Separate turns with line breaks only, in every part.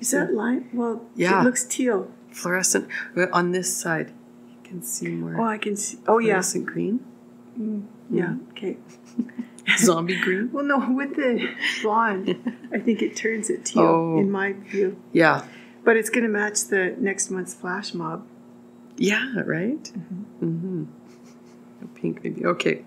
Is that lime? Well,
yeah.
It looks teal.
Fluorescent. On this side, you can see more.
Oh, I can see. Oh, yeah.
Fluorescent green.
Yeah, okay.
Zombie green.
Well, no, with the blonde, I think it turns it teal in my view.
Yeah.
But it's going to match the next month's flash mob.
Yeah, right? Pink maybe. Okay.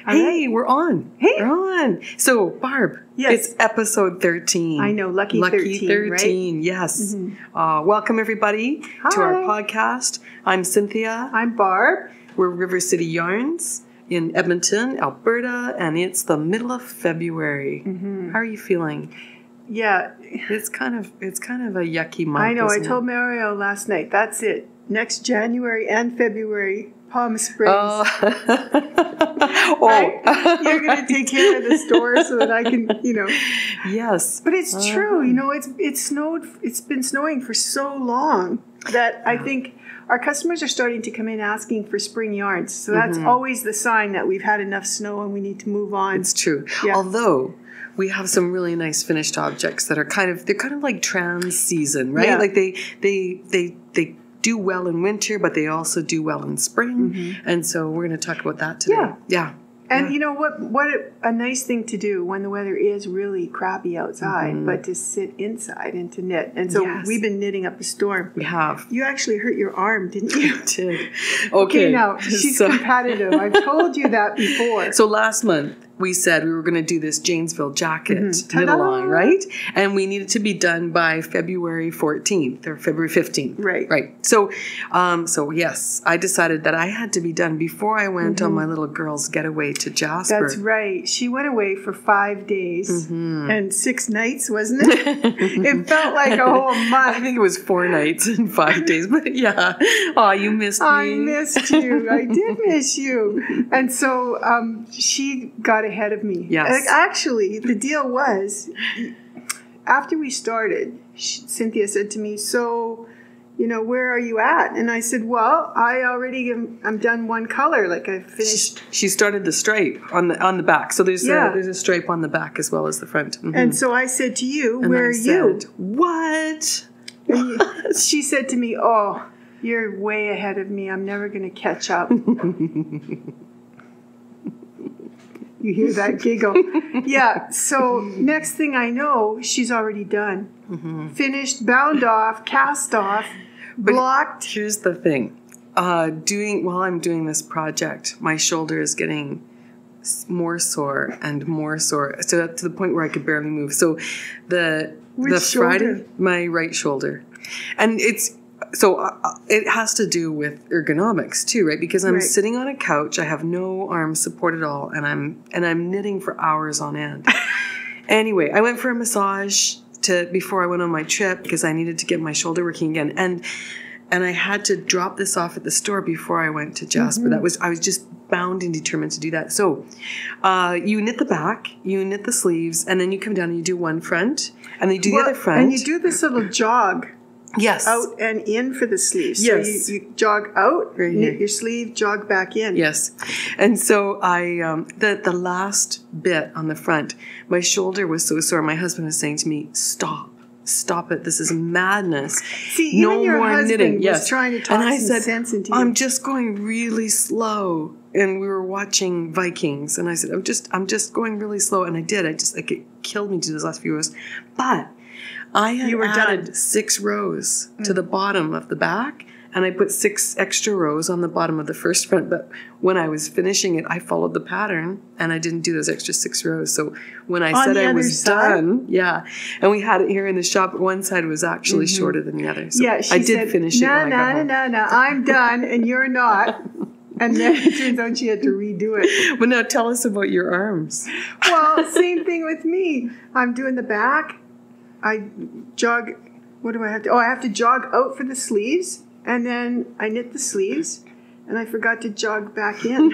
All
hey,
right.
We're on.
Hey.
We're on. So, Barb, it's episode 13.
I know, lucky 13, right?
Yes. Welcome, everybody, to our podcast. I'm Cynthia.
I'm Barb.
We're River City Yarns in Edmonton, Alberta, and it's the middle of February. How are you feeling?
Yeah.
It's kind of a yucky month.
I know. I
isn't
told Mario last night, that's it. Next January and February, Palm Springs. Right? You're going to take care of the store so that I can,
Yes.
But it's true. It's snowed. It's been snowing for so long that I think our customers are starting to come in asking for spring yarns. So that's always the sign that we've had enough snow and we need to move on.
It's true.
Yeah.
Although we have some really nice finished objects that are kind of like trans season, right?
Yeah.
Like they do well in winter, but they also do well in spring. And so we're going to talk about that today. Yeah.
And you know what a nice thing to do when the weather is really crappy outside, but to sit inside and to knit. And so we've been knitting up a storm.
We have.
You actually hurt your arm, didn't you?
I did.
Okay, now, she's competitive. I've told you that before.
So last month, we said we were going to do this Janesville Jacket knit-along, right? And we needed to be done by February 14th or February 15th. Right. So yes, I decided that I had to be done before I went on my little girl's getaway to Jasper.
That's right. She went away for 5 days and 6 nights, wasn't it? It felt like a whole month.
I think it was 4 nights and 5 days, but yeah. Oh, you missed me.
I missed you. I did miss you. And so she got ahead of me.
Yes.
Actually, the deal was, after we started, Cynthia said to me, so, where are you at? And I said, well, I'm done one color. Like I finished.
She started the stripe on the back. So there's a stripe on the back as well as the front.
And so I said to you, where are you?
What?
And she said to me, oh, you're way ahead of me. I'm never going to catch up. You hear that giggle? Yeah. So next thing I know, she's already done. Finished, bound off, cast off, blocked.
Here's the thing. While I'm doing this project, my shoulder is getting more sore and more sore. So to the point where I could barely move. So
Which shoulder?
Friday, my right shoulder. And it has to do with ergonomics too, right? Because I'm sitting on a couch, I have no arm support at all, and I'm knitting for hours on end. Anyway, I went for a massage before I went on my trip because I needed to get my shoulder working again, and I had to drop this off at the store before I went to Jasper. I was just bound and determined to do that. So you knit the back, you knit the sleeves, and then you come down and you do one front, and then you do the other front,
and you do this little jog.
Yes.
Out and in for the sleeves.
Yes.
So you jog out, knit your sleeve, jog back in.
Yes. And so I, the last bit on the front, my shoulder was so sore. My husband was saying to me, stop it. This is madness.
See, even your husband was trying to talk some sense into you.
I'm just going really slow. And we were watching Vikings. And I said, I'm just going really slow. And I did. It killed me to those last few rows. But I had added 6 rows to the bottom of the back, and I put 6 extra rows on the bottom of the first front. But when I was finishing it, I followed the pattern, and I didn't do those extra 6 rows. So when I said I was done, and we had it here in the shop, one side was actually shorter than the other. So I did finish it when I got home.
No, I'm done, and you're not. And then it turns out she had to redo it.
But now tell us about your arms.
Well, same thing with me. I'm doing the back. I jog, what do I have to, I have to jog out for the sleeves, and then I knit the sleeves, and I forgot to jog back in.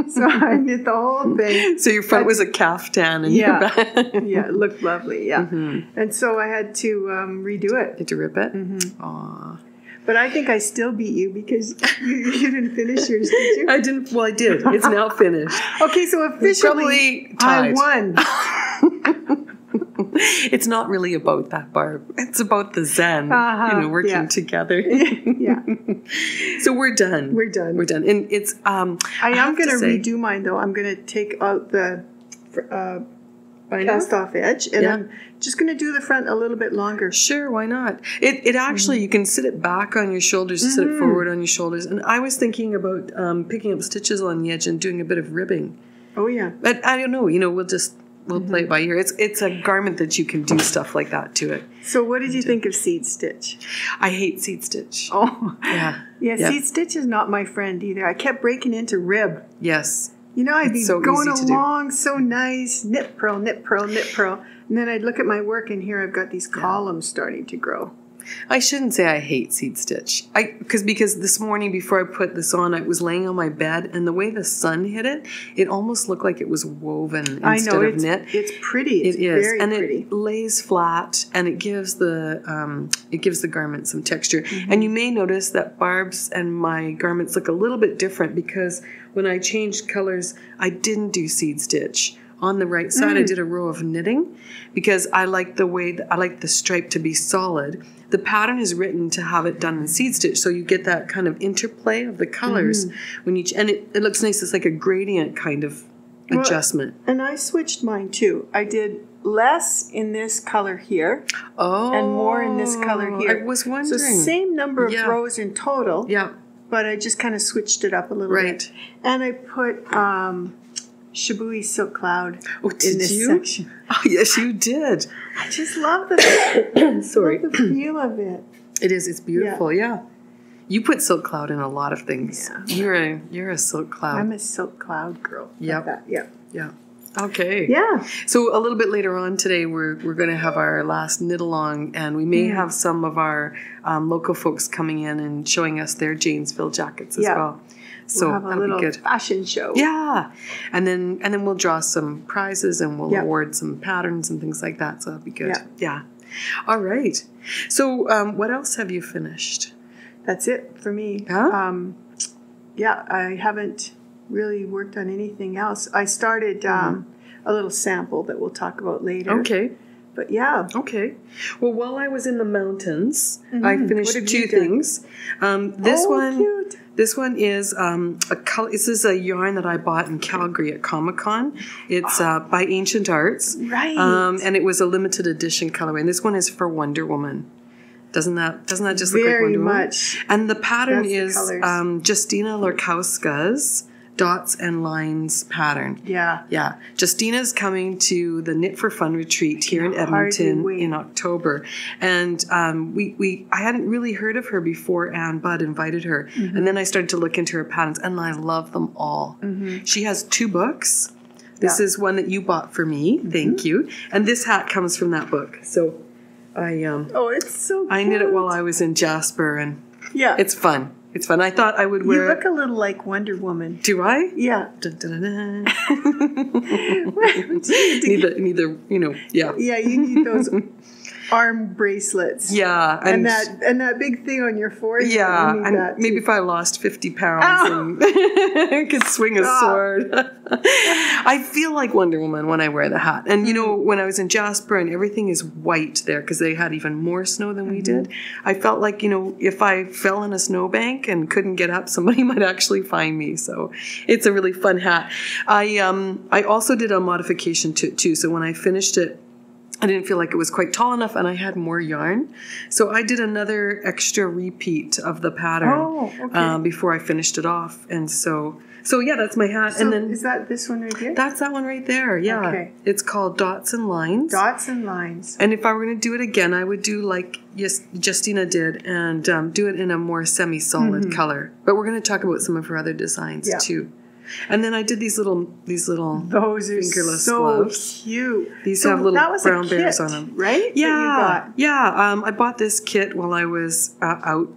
So I knit the whole thing.
So your front was a caftan and your back.
Yeah, it looked lovely, And so I had to redo it.
Did you rip it? Aw.
But I think I still beat you because you didn't finish yours, did you?
I didn't. Well, I did. It's now finished.
Okay, so officially
Probably tied.
I won.
It's not really about that, Barb. It's about the Zen, working together.
Yeah.
So we're done.
We're done.
And it's,
I am going to redo mine, though. I'm going to take out the cast off edge, and I'm just going to do the front a little bit longer.
Sure, why not? It actually, you can sit it back on your shoulders, sit it forward on your shoulders. And I was thinking about picking up stitches on the edge and doing a bit of ribbing.
Oh, yeah.
But I don't know, we'll play it by ear. It's a garment that you can do stuff like that to it.
So what did you think of seed stitch?
I hate seed stitch.
Oh.
Yeah.
Seed stitch is not my friend either. I kept breaking into rib.
Yes.
I'd be going along so nice, knit, purl, knit, purl, knit, purl. And then I'd look at my work, and here I've got these columns starting to grow.
I shouldn't say I hate seed stitch. Because this morning before I put this on, I was laying on my bed, and the way the sun hit it, it almost looked like it was woven instead of knit.
It's pretty. It's very pretty.
It lays flat, and it gives the garment some texture. And you may notice that Barb's and my garments look a little bit different because when I changed colors, I didn't do seed stitch. On the right side, I did a row of knitting because I like the stripe to be solid. The pattern is written to have it done in seed stitch, so you get that kind of interplay of the colors and it looks nice. It's like a gradient kind of adjustment.
And I switched mine too. I did less in this color here and more in this color here.
I was wondering.
So same number of rows in total.
Yeah.
But I just kind of switched it up a little bit. And I put Shibui Silk Cloud in this section.
Oh, yes, you did.
I just love the
Sorry.
love the feel of it.
It is. It's beautiful. Yeah. You put Silk Cloud in a lot of things.
Yeah.
You're a Silk Cloud.
I'm a Silk Cloud girl.
Yep.
Like that. Yeah.
Yeah. Okay.
Yeah.
So a little bit later on today, we're going to have our last knit along, and we may have some of our local folks coming in and showing us their Janesville jackets as well. So
we'll have a little fashion show.
Yeah. And then we'll draw some prizes, and we'll award some patterns and things like that. So that'll be good. Yeah. All right. So what else have you finished?
That's it for me.
Huh?
I haven't really worked on anything else. I started a little sample that we'll talk about later.
Okay.
But yeah.
Okay. Well, while I was in the mountains, I finished two things.
Cute.
This one is a color. This is a yarn that I bought in Calgary at Comic-Con. It's by Ancient Arts.
Right.
And it was a limited edition colorway. And this one is for Wonder Woman. Doesn't that just look like Wonder Woman? Very
much.
And the pattern is Justina Lorkowska's Dots and Lines pattern. Yeah. Justina's coming to the Knit for Fun retreat here in Edmonton in October. And I hadn't really heard of her before Ann Budd invited her. And then I started to look into her patterns, and I love them all. She has 2 books. This is one that you bought for me. Thank you. And this hat comes from that book. So
it's so cute.
I knit it while I was in Jasper, and it's fun. It's fun. I thought I would wear.
You look a little like Wonder Woman.
Do I?
Yeah.
Dun, dun, dun, dun. Neither, yeah.
Yeah, you need those arm bracelets.
Yeah,
and that big thing on your forehead.
Yeah, and maybe if I lost 50 pounds and could swing a sword. I feel like Wonder Woman when I wear the hat. And when I was in Jasper and everything is white there because they had even more snow than we did, I felt like if I fell in a snowbank and couldn't get up, somebody might actually find me. So it's a really fun hat. I also did a modification to it too. So when I finished it, I didn't feel like it was quite tall enough, and I had more yarn. So I did another extra repeat of the pattern before I finished it off. And so yeah, that's my hat.
So
and then
is that this one right here?
That's that one right there, yeah.
Okay.
It's called Dots and Lines.
Dots and Lines.
And if I were going to do it again, I would do like Justina did and do it in a more semi-solid color. But we're going to talk about some of her other designs too. And then I did these little
those
fingerless
so
gloves.
Cute.
These have little brown bears on them,
right?
Yeah, I bought this kit while I was out,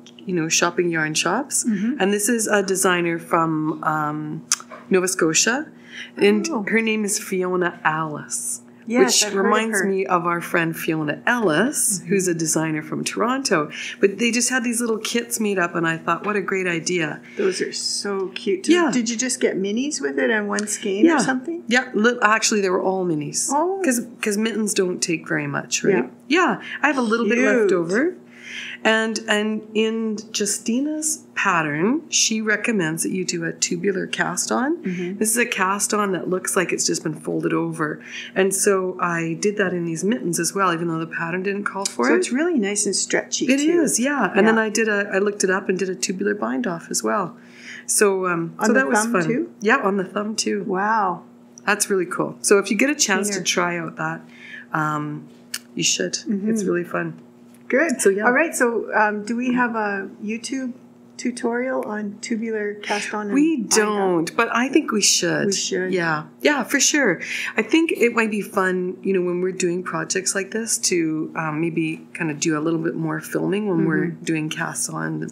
shopping yarn shops. And this is a designer from Nova Scotia, and her name is Fiona Alice.
Yes,
which
I've heard of
reminds
her.
me of our friend Fiona Ellis, who's a designer from Toronto. But they just had these little kits made up, and I thought, what a great idea.
Those are so cute.
Yeah.
Did you just get minis with it and one skein or something?
Yeah, actually, they were all minis.
Oh.
Because mittens don't take very much, right?
Yeah.
Yeah, I have a little bit left over. And in Justina's pattern, she recommends that you do a tubular cast on. This is a cast on that looks like it's just been folded over. And so I did that in these mittens as well, even though the pattern didn't call for it.
So it's really nice and stretchy,
It
too.
is, yeah. And then I looked it up and did a tubular bind off as well. So,
so
that was fun.
Too?
Yeah, on the thumb too.
Wow.
That's really cool. So if you get a chance to try out that, you should. It's really fun.
Good.
So, yeah.
All right. So do we have a YouTube tutorial on tubular cast on?
We don't, but I think we should.
We should.
Yeah. Yeah, for sure. I think it might be fun, when we're doing projects like this to maybe kind of do a little bit more filming when we're doing casts on,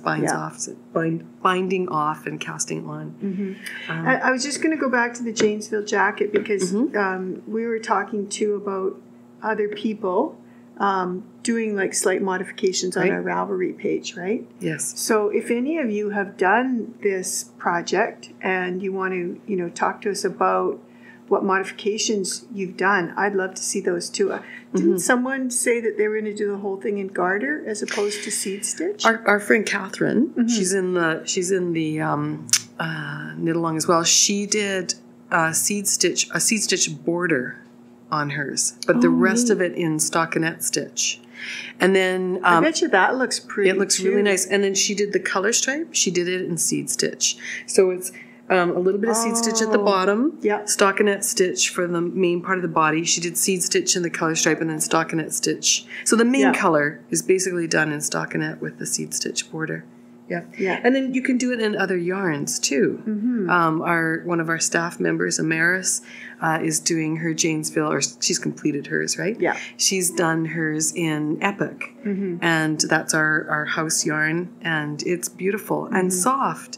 binding off and casting on.
I was just going to go back to the Janesville jacket because we were talking too about other people doing like slight modifications on our Ravelry page, right?
Yes.
So if any of you have done this project and you want to, talk to us about what modifications you've done, I'd love to see those too. Didn't someone say that they were going to do the whole thing in garter as opposed to seed stitch?
Our friend Catherine, she's in the knit along as well. She did a seed stitch border on hers, but the rest of it in stockinette stitch. And then
I bet you that looks pretty.
It looks really nice. And then she did the color stripe. She did it in seed stitch. So it's a little bit of seed stitch at the bottom, stockinette stitch for the main part of the body. She did seed stitch in the color stripe and then stockinette stitch. So the main color is basically done in stockinette with the seed stitch border. Yeah. And then you can do it in other yarns too. One of our staff members, Amaris, is doing her Janesville, or she's completed hers, right?
Yeah.
She's done hers in Epic, and that's our house yarn, and it's beautiful and soft.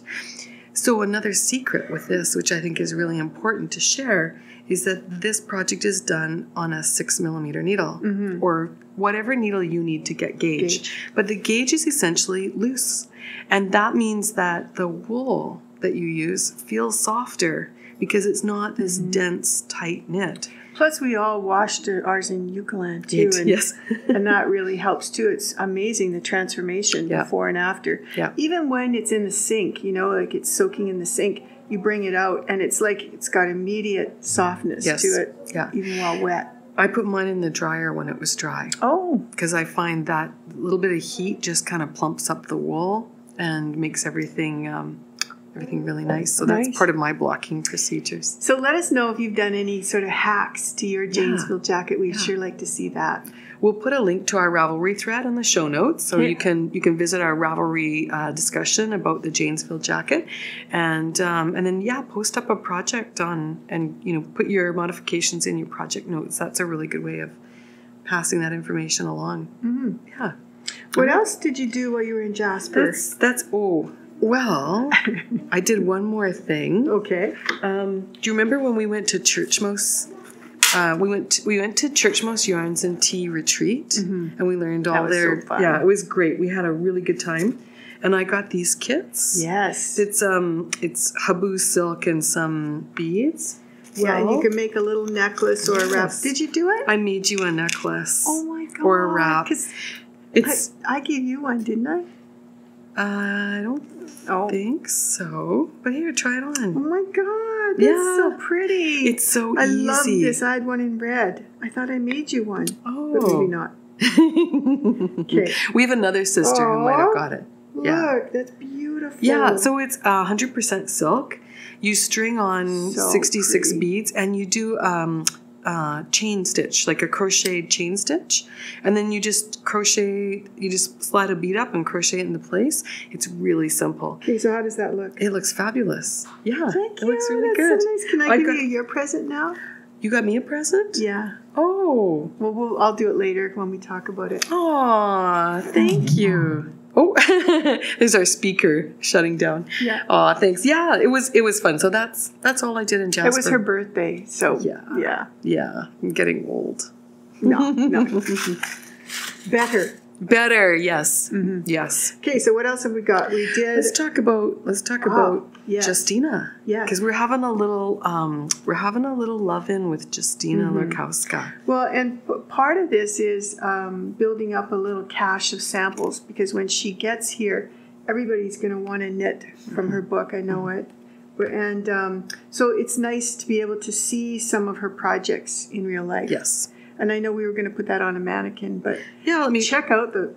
So another secret with this, which I think is really important to share, is that this project is done on a 6mm needle, or whatever needle you need to get gauge. But the gauge is essentially loose. And that means that the wool that you use feels softer because it's not this dense, tight knit.
Plus, we all washed ours in Eucalan too, and that really helps too. It's amazing the transformation before and after. Yeah. Even when it's in the sink, like it's soaking in the sink, you bring it out and it's like it's got immediate softness to it, even while wet.
I put mine in the dryer when it was dry.
Oh.
Because I find that little bit of heat just kind of plumps up the wool and makes everything really nice. So that's part of my blocking procedures.
So let us know if you've done any sort of hacks to your Janesville jacket. We'd sure like to see that.
We'll put a link to our Ravelry thread in the show notes, so you can visit our Ravelry discussion about the Janesville jacket, and then post up a project on, and put your modifications in your project notes. That's a really good way of passing that information along. Yeah.
What else did you do while you were in Jasper?
Well, I did one more thing.
Okay.
Do you remember when we went to Churchmouse? We went to Churchmouse Yarns and Tea Retreat, and we learned all their. So fun. Yeah, it was great. We had a really good time, and I got these kits.
Yes.
It's Habu silk and some beads.
Yeah, and you can make a little necklace or a wrap. Did you do it?
I made you a necklace.
Oh my god!
Or a wrap.
I gave you one, didn't I?
I don't think so. But here, try it on.
Oh my god, that's so pretty.
It's so
easy. I
easy.
love this. I had one in red. I thought I made you one.
Oh.
But maybe not. Okay.
We have another sister who might have got it.
Look, that's beautiful.
Yeah, so it's 100% silk. You string on 66 beads, and you do chain stitch, like a crocheted chain stitch, and then you just slide a bead up and crochet it into place. It's really simple.
Okay, so how does that look?
It looks fabulous. Yeah,
thank you.
It looks really
That's
good.
So nice. Can I give you your present now?
You got me a present?
Yeah.
Oh.
Well, I'll do it later when we talk about it.
Aw, thank you. Oh, there's our speaker shutting down.
Yeah.
Oh, thanks. Yeah, it was fun. So that's all I did in Jasper.
It was her birthday, so yeah.
I'm getting old.
No. Better.
Yes. Mm-hmm. Yes.
Okay, so what else have we got? We did.
Let's talk about Justina.
Yeah.
Because we're having a little love-in with Justina Lurkowska.
Well, and part of this is building up a little cache of samples, because when she gets here, everybody's going to want to knit from her book. I know it. And so it's nice to be able to see some of her projects in real life.
Yes.
And I know we were going to put that on a mannequin, but
let me
check out the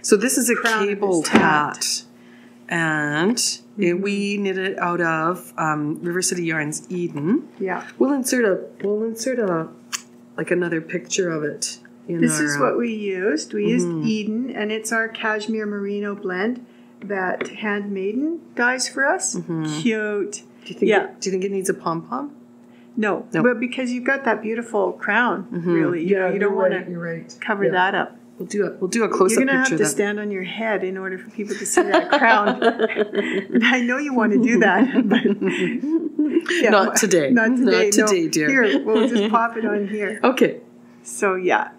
So this is a cabled hat. And we knit it out of River City Yarns Eden.
Yeah.
We'll insert a like another picture of it.
This is what we used. We used Eden, and it's our cashmere merino blend that Handmaiden dyes for us. Cute.
Do you think it needs a pom-pom?
No, but because you've got that beautiful crown, really. You don't want to cover that up.
We'll do a close-up picture.
You're going to have to stand on your head in order for people to see that crown. And I know you want to do that, but
not today.
Not today,
dear.
Here, we'll just pop it on here.
Okay.
So
yeah,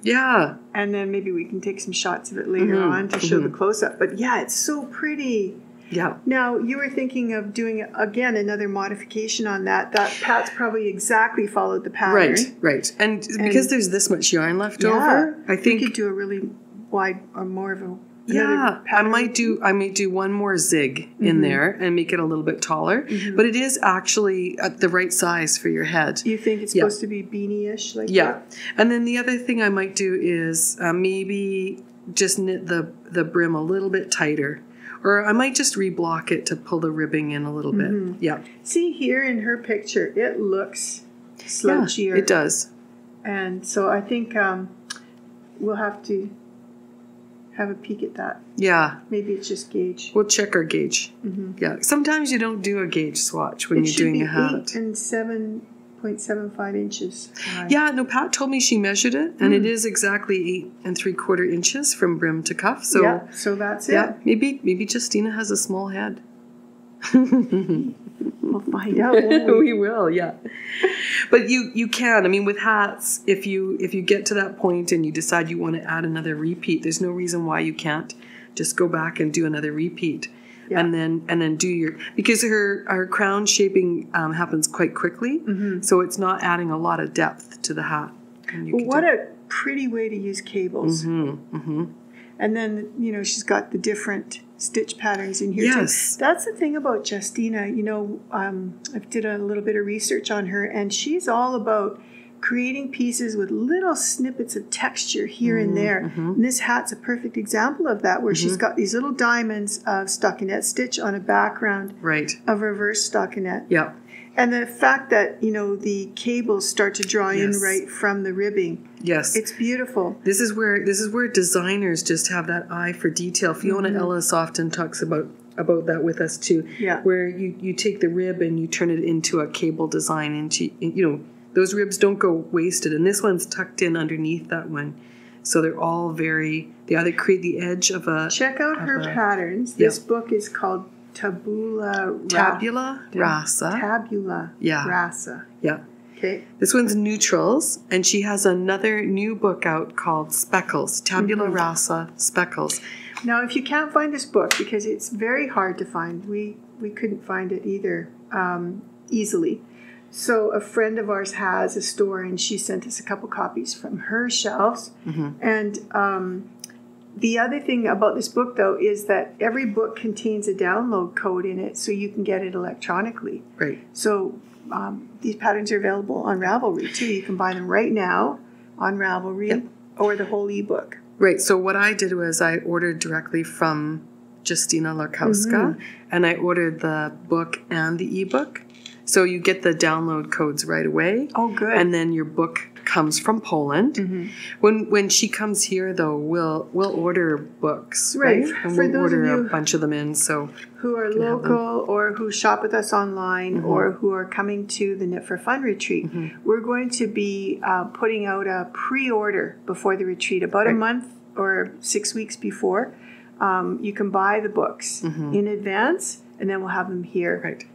and then maybe we can take some shots of it later on to show the close-up. But yeah, it's so pretty.
Yeah.
Now, you were thinking of doing, again, another modification on that. That Pat's probably exactly followed the pattern.
Right. And because there's this much yarn left over, I think
we could do a really wide or more of a
pattern. I might do one more zig in there and make it a little bit taller. But it is actually at the right size for your head.
You think it's supposed to be beanie-ish like that?
And then the other thing I might do is maybe just knit the brim a little bit tighter. Or I might just reblock it to pull the ribbing in a little bit. Yeah.
See here in her picture, it looks slouchier.
Yeah, it does.
And so I think we'll have to have a peek at that.
Yeah.
Maybe it's just gauge.
We'll check our gauge. Yeah. Sometimes you don't do a gauge swatch when you're doing a hat.
It should be 8 and 7.75 inches high.
Yeah, no, Pat told me she measured it, and it is exactly 8 3/4 inches from brim to cuff. So
so that's it.
Yeah, maybe Justina has a small head.
We'll find out.
We will, yeah. But you can. I mean, with hats, if you get to that point and you decide you want to add another repeat, there's no reason why you can't just go back and do another repeat. Yeah. And then do your, because our crown shaping happens quite quickly, so it's not adding a lot of depth to the hat.
Well, what a pretty way to use cables. And then, she's got the different stitch patterns in here too. That's the thing about Justina. I've did a little bit of research on her, and she's all about creating pieces with little snippets of texture here and there. And this hat's a perfect example of that, where she's got these little diamonds of stockinette stitch on a background of reverse stockinette.
Yeah.
And the fact that, the cables start to draw in right from the ribbing.
Yes.
It's beautiful.
This is where designers just have that eye for detail. Fiona Ellis often talks about that with us too.
Yeah.
Where you take the rib and you turn it into a cable design, and those ribs don't go wasted. And this one's tucked in underneath that one. So they're all they either create the edge of a...
Check out her patterns. This book is called Tabula Rasa.
Yeah.
Okay.
This one's neutrals, and she has another new book out called Speckles. Tabula Rasa Speckles.
Now, if you can't find this book, because it's very hard to find, we couldn't find it either easily. So a friend of ours has a store, and she sent us a couple copies from her shelves. And the other thing about this book, though, is that every book contains a download code in it, so you can get it electronically.
Right.
So these patterns are available on Ravelry, too. You can buy them right now on Ravelry or the whole ebook.
Right. So what I did was I ordered directly from Justina Lurkowska, and I ordered the book and the ebook. So you get the download codes right away.
Oh, good.
And then your book comes from Poland. When she comes here, though, we'll order books, right? And we'll order a bunch of them in. So
who are local or who shop with us online or who are coming to the Knit for Fun retreat, we're going to be putting out a pre-order before the retreat, about a month or 6 weeks before. you can buy the books in advance, and then we'll have them here.
Right.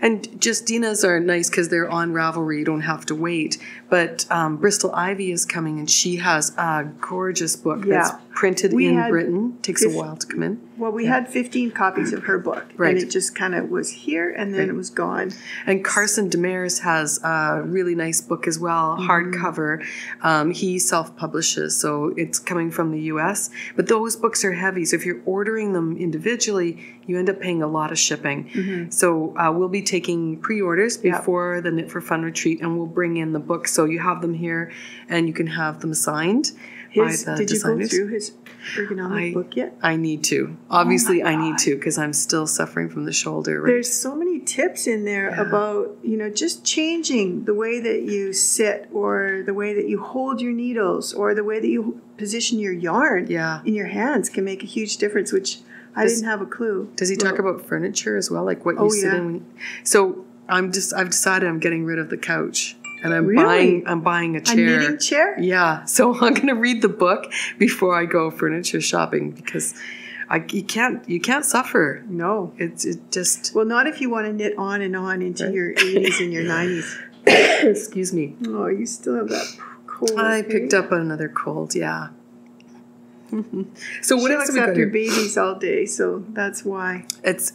And just Dina's are nice because they're on Ravelry. You don't have to wait. But Bristol Ivy is coming, and she has a gorgeous book that's printed in Britain. Takes a while to come in.
Well, we had 15 copies of her book, and it just kind of was here, and then it was gone.
And Carson Demers has a really nice book as well, hardcover. He self-publishes, so it's coming from the U.S. But those books are heavy, so if you're ordering them individually, you end up paying a lot of shipping. So we'll be taking pre-orders before the Knit for Fun retreat, and we'll bring in the books. So you have them here, and you can have them signed by the
did
designers.
You go through his ergonomic book yet?
I need to. Obviously, I need to because I'm still suffering from the shoulder. Right?
There's so many tips in there about, just changing the way that you sit, or the way that you hold your needles, or the way that you position your yarn in your hands can make a huge difference, which I didn't have a clue.
Does he talk about furniture as well, like what you sit in? So I've decided I'm getting rid of the couch. And I'm buying a chair.
A knitting chair?
Yeah. So I'm going to read the book before I go furniture shopping because you can't suffer.
No.
It just...
Well, not if you want to knit on and on into your 80s and your 90s.
Excuse me.
Oh, you still have that cold.
I picked up another cold, yeah. So what else have we got
after
here?
babies all day, so that's why.
It's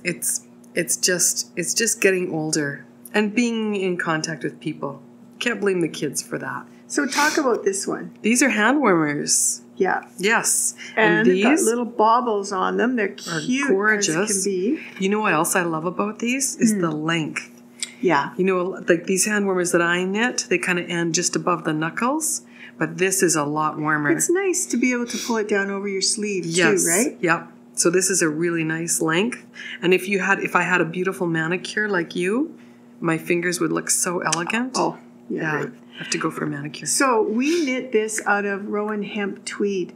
just getting older and being in contact with people. Can't blame the kids for that.
So talk about this one.
These are hand warmers.
Yeah.
Yes.
And they've got little baubles on them. They're cute
gorgeous.
As can be.
You know what else I love about these is the length.
Yeah.
Like these hand warmers that I knit, they kind of end just above the knuckles, but this is a lot warmer.
It's nice to be able to pull it down over your sleeve too, right?
Yep. So this is a really nice length. And if I had a beautiful manicure like you, my fingers would look so elegant.
Oh. Yeah, right.
I have to go for a manicure.
So we knit this out of Rowan hemp tweed.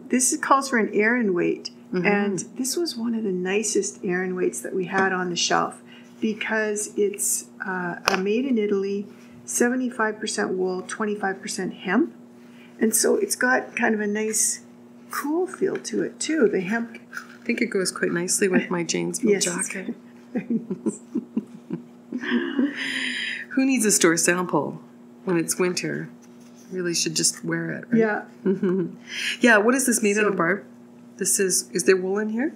This calls for an Aran weight, and this was one of the nicest Aran weights that we had on the shelf because it's a made in Italy, 75% wool, 25% hemp, and so it's got kind of a nice cool feel to it too. The hemp.
I think it goes quite nicely with my Janesville jacket. Who needs a store sample when it's winter? Really should just wear it, right?
Yeah.
Yeah, what is this made out of, Barb? This is there wool in here?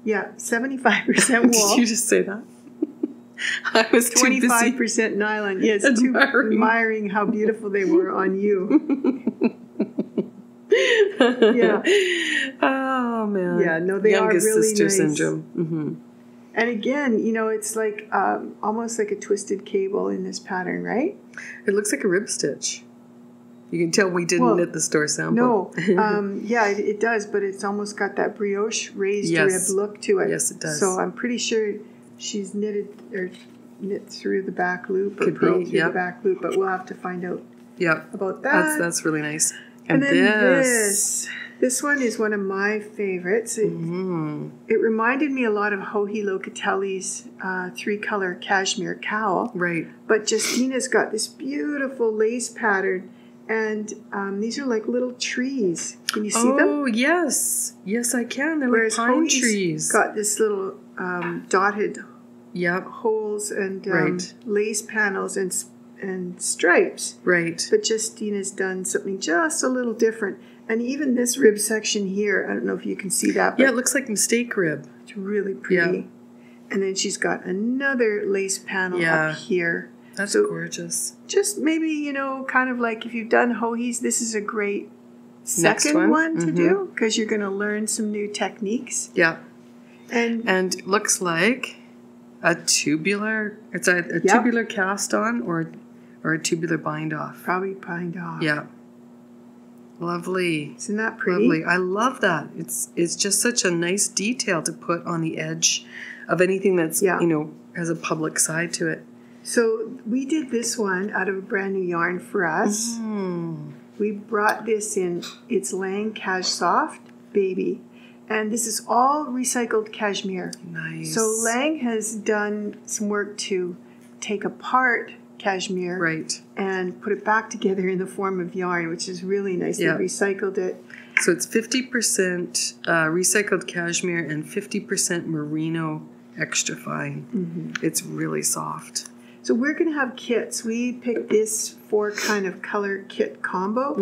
Yeah, 75% wool.
Did you just say that? I was
25% nylon. Yes, admiring how beautiful they were on you. Yeah.
Oh, man.
Yeah, no, they
Youngest
are really
sister
nice.
syndrome.
And again, it's like almost like a twisted cable in this pattern, right?
It looks like a rib stitch. You can tell we didn't knit the store sample.
No. Yeah, it does, but it's almost got that brioche raised rib look to it.
Yes, it does.
So I'm pretty sure she's knit through the back loop or purled through the back loop, but we'll have to find out about that.
That's really nice.
And then this one is one of my favorites. It reminded me a lot of Joji Locatelli's 3-color cashmere cowl.
Right.
But Justina's got this beautiful lace pattern, and these are like little trees. Can you see them?
Oh, yes. Yes, I can. They're like pine trees.
Got this little dotted holes and lace panels and stripes.
Right.
But Justina's done something just a little different. And even this rib section here, I don't know if you can see that.
But it looks like mistake rib.
It's really pretty. Yeah. And then she's got another lace panel up here.
That's gorgeous.
Just maybe, kind of like if you've done Joji's, this is a great second one to do because you're going to learn some new techniques.
Yeah.
And
it looks like a tubular, it's a tubular cast on or a tubular bind off.
Probably bind off.
Yeah. Lovely.
Isn't that pretty?
Lovely. I love that. It's just such a nice detail to put on the edge of anything that's, has a public side to it.
So we did this one out of a brand new yarn for us. We brought this in. It's Lang Cash Soft Baby. And this is all recycled cashmere.
Nice.
So Lang has done some work to take apart cashmere and put it back together in the form of yarn, which is really nice. They recycled it.
So it's 50% recycled cashmere and 50% merino extra fine. It's really soft.
So we're going to have kits. We picked this 4 kind of color kit combo,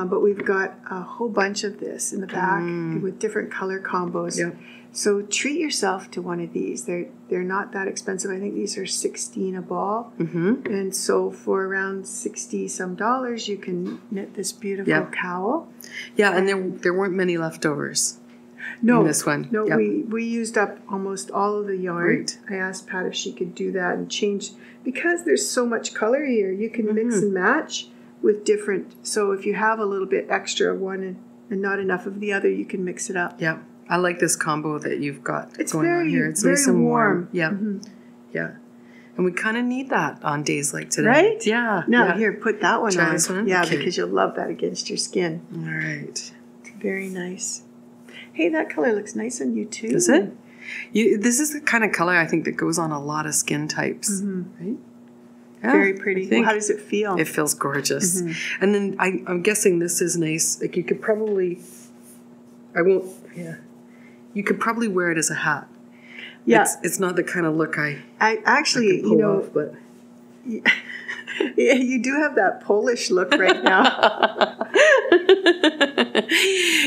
but we've got a whole bunch of this in the back with different color combos.
Yep.
So treat yourself to one of these. They're not that expensive. I think these are $16 a ball. And so for around $60 some, you can knit this beautiful cowl.
Yeah, and there weren't many leftovers.
No,
in this one.
No, we used up almost all of the yarn.
Right.
I asked Pat if she could do that and change, because there's so much color here. You can mix and match with different. So if you have a little bit extra of one and not enough of the other, you can mix it up.
Yeah, I like this combo that you've got going on here. It's
very
nice and warm.
Yeah,
yeah, and we kind of need that on days like today,
right?
Yeah.
Now here, put that one
Try
on.
this one?
Yeah,
Okay.
because you'll love that against your skin.
All right.
Very nice. Hey, that color looks nice on you too.
Does it? This is the kind of color I think that goes on a lot of skin types, right? Yeah,
very pretty. Well, how does it feel?
It feels gorgeous. And then I'm guessing this is nice. Like you could probably, you could probably wear it as a hat.
Yeah.
It's not the kind of look I
actually,
pull off, but.
Yeah, you do have that Polish look right now.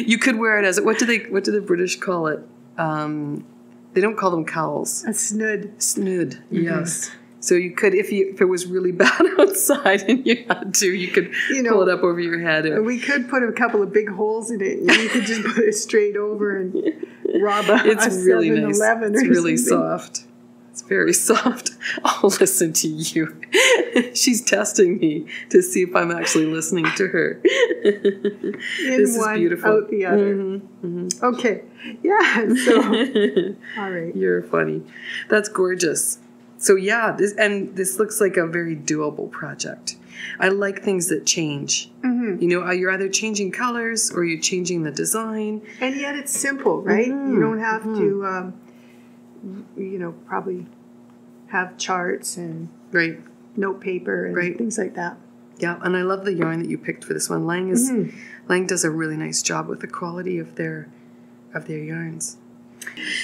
You could wear it as what do the British call it? They don't call them cowls.
A snood.
Snood, yes. So you could, if it was really bad outside and you had to, you could pull it up over your head.
We could put a couple of big holes in it, and you could just put it straight over and rob a
really
7-Eleven
nice.
or
It's really
something.
soft. It's very soft. I'll listen to you. She's testing me to see if I'm actually listening to her. This is
one,
beautiful.
out the other. Okay. Yeah. So, all right.
You're funny. That's gorgeous. So yeah, this looks like a very doable project. I like things that change. You're either changing colors or you're changing the design.
And yet it's simple, right? You don't have to, probably have charts and note paper and things like that.
Yeah, and I love the yarn that you picked for this one. Lang does a really nice job with the quality of their yarns.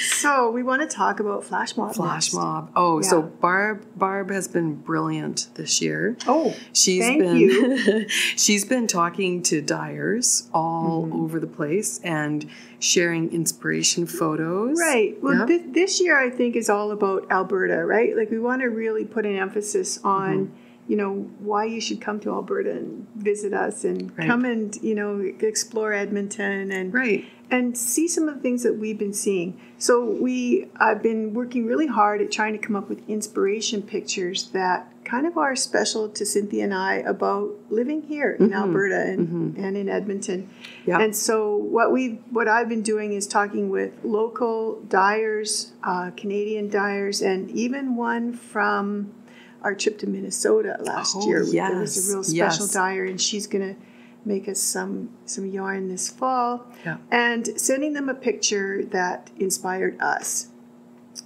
So we want to talk about Flash Mob.
Flash Mob. Oh, yeah. So Barb has been brilliant this year.
Oh, thank you.
She's been talking to dyers all over the place and sharing inspiration photos.
Right. Well, this year I think is all about Alberta, right? Like we want to really put an emphasis on why you should come to Alberta and visit us and come and, explore Edmonton and see some of the things that we've been seeing. So I've been working really hard at trying to come up with inspiration pictures that kind of are special to Cynthia and I about living here in Alberta and in Edmonton. Yeah. And so what I've been doing is talking with local dyers, Canadian dyers, and even one from our trip to Minnesota last year.
Yes.
There was a real special dyer, and she's going to make us some yarn this fall. Yeah. And sending them a picture that inspired us.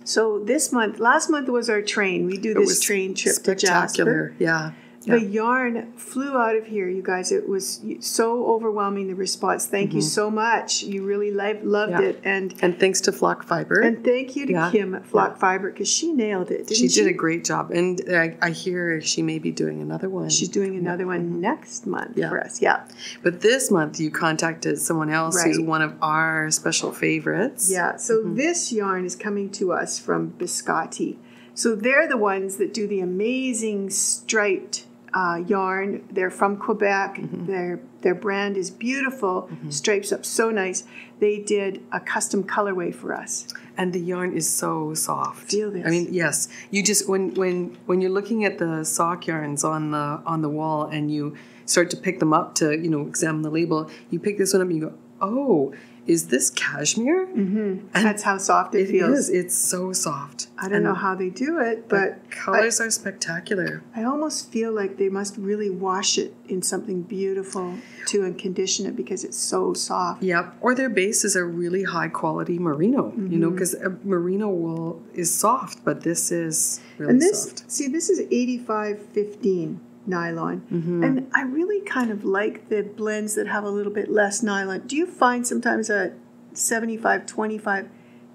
So last month was our train. We do this train trip to Jasper.
Yeah.
The yarn flew out of here, you guys. It was so overwhelming, the response. Thank you so much. You really loved it. And
thanks to Flock Fiber.
And thank you to Kim at Flock Fiber, because she nailed it, didn't she?
She did a great job. And I hear she may be doing another one.
She's doing another one next month for us,
But this month you contacted someone else who's one of our special favorites.
Yeah, so this yarn is coming to us from Biscotti. So they're the ones that do the amazing striped yarn. They're from Quebec. Their brand is beautiful. Stripes up so nice. They did a custom colorway for us.
And the yarn is so soft.
Feel this.
I mean, yes. You just when you're looking at the sock yarns on the wall and you start to pick them up to examine the label, you pick this one up and you go, oh, is this cashmere? And
that's how soft it feels.
It is. It's so soft.
I don't know how they do it, but
the colors are spectacular.
I almost feel like they must really wash it in something beautiful too and condition it, because it's so soft.
Yep. Or their base is a really high quality merino, because merino wool is soft, but this is really soft.
See, this is 85-15. nylon. And I really kind of like the blends that have a little bit less nylon. Do you find sometimes at 75-25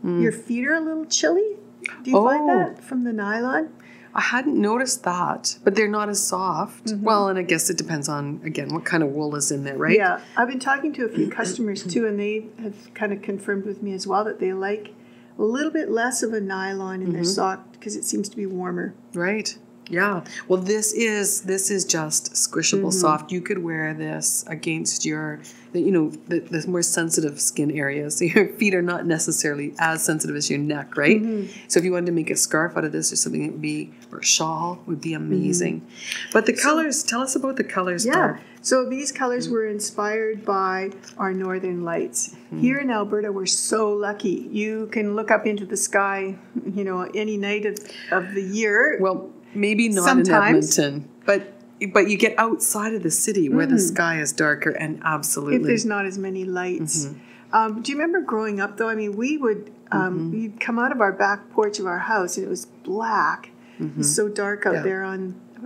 your feet are a little chilly? Do you find that from the nylon?
I hadn't noticed that, but they're not as soft. Well, and I guess it depends on, again, what kind of wool is in there, right?
Yeah. I've been talking to a few customers too, and they have kind of confirmed with me as well that they like a little bit less of a nylon in their sock because it seems to be warmer.
Right. Yeah. Well, this is just squishable soft. You could wear this against your, the more sensitive skin areas. Your feet are not necessarily as sensitive as your neck, right? So if you wanted to make a scarf out of this or something, it would be, or a shawl, would be amazing. But the colors, tell us about the colors.
Yeah. So these colors were inspired by our northern lights. Here in Alberta, we're so lucky. You can look up into the sky, any night of the year.
Well, maybe not
sometimes.
in Edmonton, but you get outside of the city where the sky is darker, and absolutely.
If there's not as many lights. Do you remember growing up, though? I mean, we would we'd come out of our back porch of our house, and it was black. It was so dark out there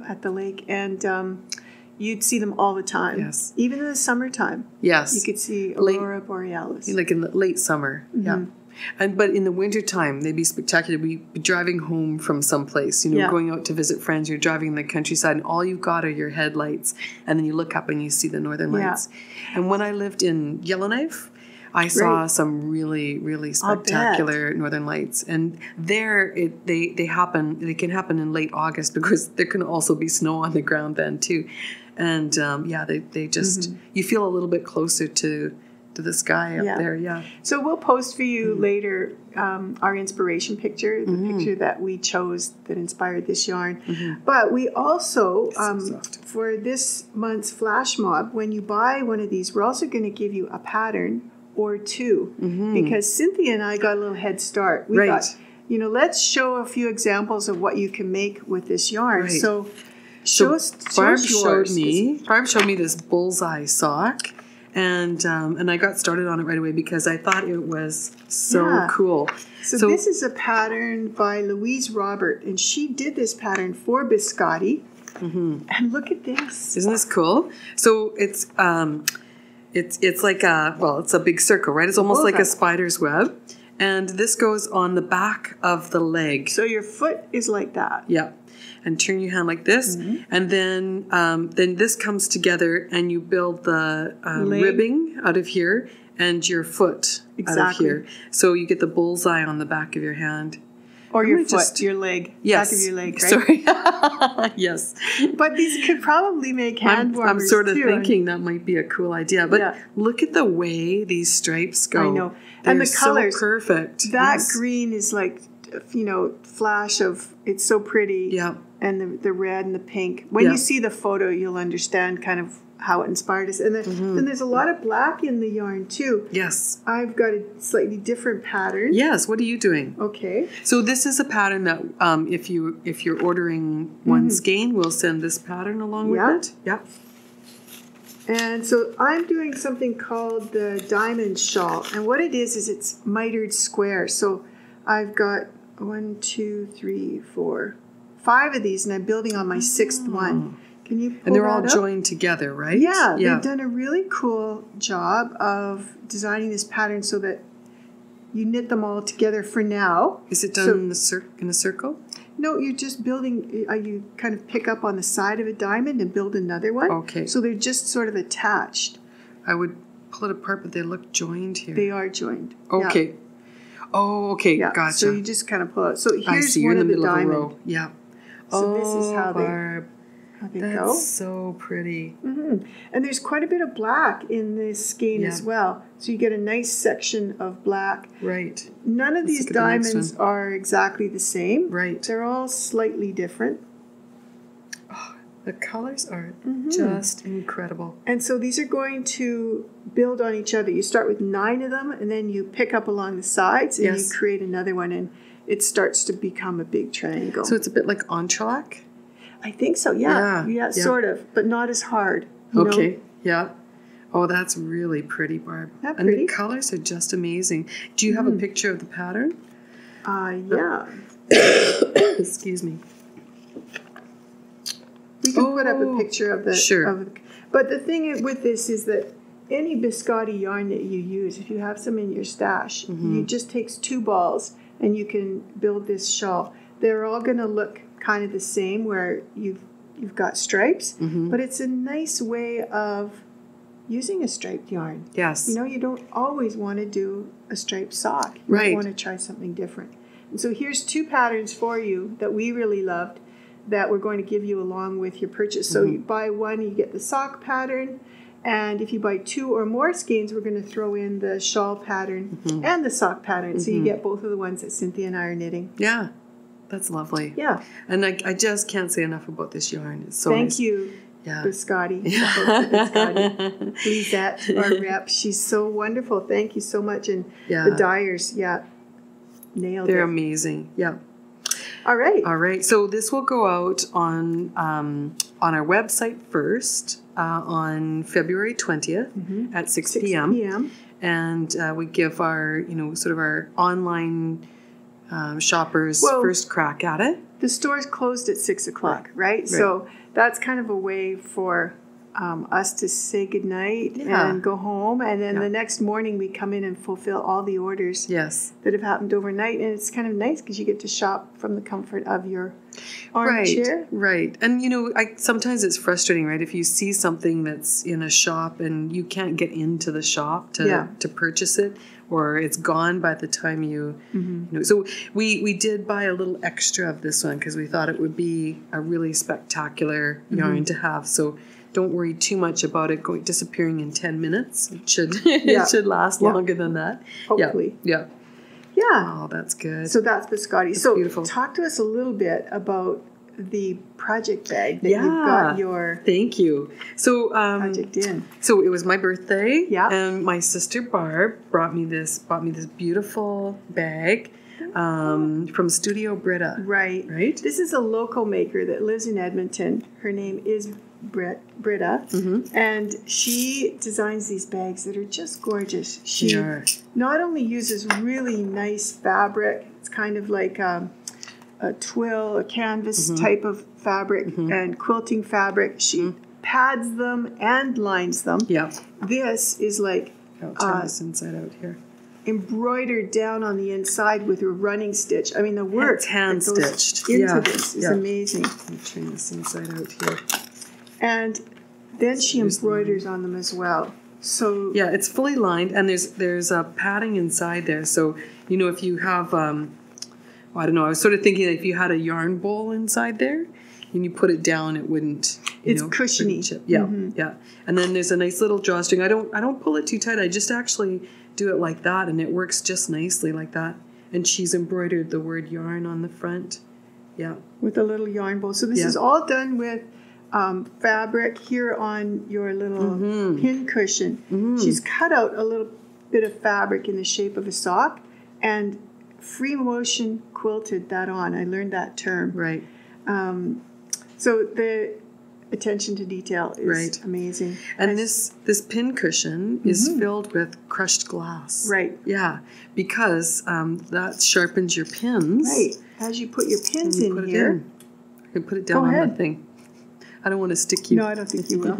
at the lake, and you'd see them all the time. Yes. Even in the summertime.
Yes.
You could see Aurora Borealis.
Like in the late summer. Yeah. But in the wintertime, they'd be spectacular. We'd be driving home from someplace, going out to visit friends. You're driving in the countryside, and all you've got are your headlights. And then you look up and you see the northern lights. And when I lived in Yellowknife, I saw some really, really spectacular northern lights. And there, they can happen in late August because there can also be snow on the ground then too. And they just, you feel a little bit closer to the sky up there,
So we'll post for you later our inspiration picture, the picture that we chose that inspired this yarn. But we also, for this month's flash mob, when you buy one of these, we're also going to give you a pattern or two because Cynthia and I got a little head start. We thought, let's show a few examples of what you can make with this yarn.
Right.
So
Barb showed me this Bullseye Sock. And I got started on it right away because I thought it was so cool.
So this is a pattern by Louise Robert, and she did this pattern for Biscotti. And look at this.
Isn't this cool? So it's like it's a big circle, right? It's almost like a spider's web. And this goes on the back of the leg.
So your foot is like that.
Yeah. And turn your hand like this, and then this comes together, and you build the ribbing out of here and your foot out of here. So you get the bullseye on the back of your hand.
Or your foot, your leg.
Yes.
Back of your leg, right?
Sorry. Yes.
But these could probably make hand warmers,
I'm sort of thinking that might be a cool idea. But look at the way these stripes go.
I know.
They're
and the colors.
So perfect.
That green is like, flash of, it's so pretty.
Yeah.
And the red and the pink. When you see the photo, you'll understand kind of how it inspired us. And then there's a lot of black in the yarn too.
Yes.
I've got a slightly different pattern.
Yes. What are you doing?
Okay.
So this is a pattern that if you're ordering one skein, we'll send this pattern along with it. Yeah.
And so I'm doing something called the diamond shawl. And what it is it's mitered square. So I've got 1, 2, 3, 4, 5 of these, and I'm building on my 6th one. Can you pull
And they're all
up?
Joined together, right?
Yeah, they've done a really cool job of designing this pattern so that you knit them all together for now.
Is it done in a circle?
No, you're just building, you kind of pick up on the side of a diamond and build another one.
Okay.
So they're just sort of attached.
I would pull it apart, but they look joined here.
They are joined.
Okay.
Yeah.
Oh, okay.
Yeah.
Gotcha.
So you just kind of pull it. So here's
I see. You're
one
in the
of the
middle
diamond.
of the row. Yeah.
So this is how
Barb.
they
That's
go.
so pretty.
And there's quite a bit of black in this skein as well. So you get a nice section of black.
Right.
None of these diamonds are exactly the same.
Right.
They're all slightly different.
Oh, the colors are just incredible.
And so these are going to build on each other. You start with 9 of them, and then you pick up along the sides, and you create another one, and it starts to become a big triangle.
So it's a bit like entrelac?
I think so, yeah, sort of, but not as hard.
Okay, yeah. Oh, that's really pretty, Barb.
That
and
pretty?
The colors are just amazing. Do you have a picture of the pattern?
Yeah.
Excuse me.
We can put up a picture of the.
Sure.
But the thing with this is that any biscotti yarn that you use, if you have some in your stash, you just takes 2 balls and you can build this shawl. They're all going to look kind of the same where you've got stripes, but it's a nice way of using a striped yarn.
Yes.
You know, you don't always want to do a striped sock. You
Right.
want to try something different. And so here's 2 patterns for you that we really loved that we're going to give you along with your purchase. So you buy one, you get the sock pattern. And if you buy 2 or more skeins, we're going to throw in the shawl pattern and the sock pattern. So you get both of the ones that Cynthia and I are knitting.
Yeah. That's lovely.
Yeah.
And I just can't say enough about this yarn. It's so
Thank
nice.
you,
Yeah.
Biscotti. Biscotti. Lisette, our rep. She's so wonderful. Thank you so much. And the dyers, nailed
They're
it.
amazing. Yeah.
All right.
All right. So this will go out on our website first on February 20th at 6 p.m. And we give our, sort of our online shoppers first crack at it.
The store's closed at 6 o'clock, right? So that's kind of a way for us to say goodnight and go home. And then the next morning we come in and fulfill all the orders that have happened overnight. And it's kind of nice because you get to shop from the comfort of your armchair.
Right. And, sometimes it's frustrating, right? If you see something that's in a shop and you can't get into the shop to purchase it, or it's gone by the time you so we did buy a little extra of this one because we thought it would be a really spectacular yarn to have. So don't worry too much about it disappearing in 10 minutes. It should last longer than that.
Hopefully.
Yeah. Oh, that's good.
So that's Biscotti.
That's
so
beautiful.
Talk to us a little bit about the project bag that you've got your
Thank you. So
project in.
So it was my birthday.
Yeah.
And my sister Barb bought me this beautiful bag from Studio Britta.
Right. This is a local maker that lives in Edmonton. Her name is Britta, and she designs these bags that are just gorgeous. She not only uses really nice fabric, it's kind of like a twill, a canvas type of fabric and quilting fabric. She pads them and lines them. Yeah. This is like
I'll turn this inside out here.
Embroidered down on the inside with a running stitch. I mean, the work
it's hand stitched
into this is amazing.
Let me turn this inside out here.
And then she embroiders on them as well. So
it's fully lined, and there's a padding inside there. So if you have I don't know. I was sort of thinking that if you had a yarn bowl inside there, and you put it down, it wouldn't.
It's cushiony.
Chip. Yeah, yeah. And then there's a nice little drawstring. I don't pull it too tight. I just actually do it like that, and it works just nicely like that. And she's embroidered the word yarn on the front. Yeah,
with a little yarn bowl. So this is all done with fabric here on your little pin cushion. She's cut out a little bit of fabric in the shape of a sock and free motion quilted that on. I learned that term.
Right.
So the attention to detail is amazing.
And this pin cushion is filled with crushed glass.
Right.
Yeah, because that sharpens your pins.
Right. As you put your pins in here.
You can put it down on the thing. I don't want to stick you.
No, I don't think you will.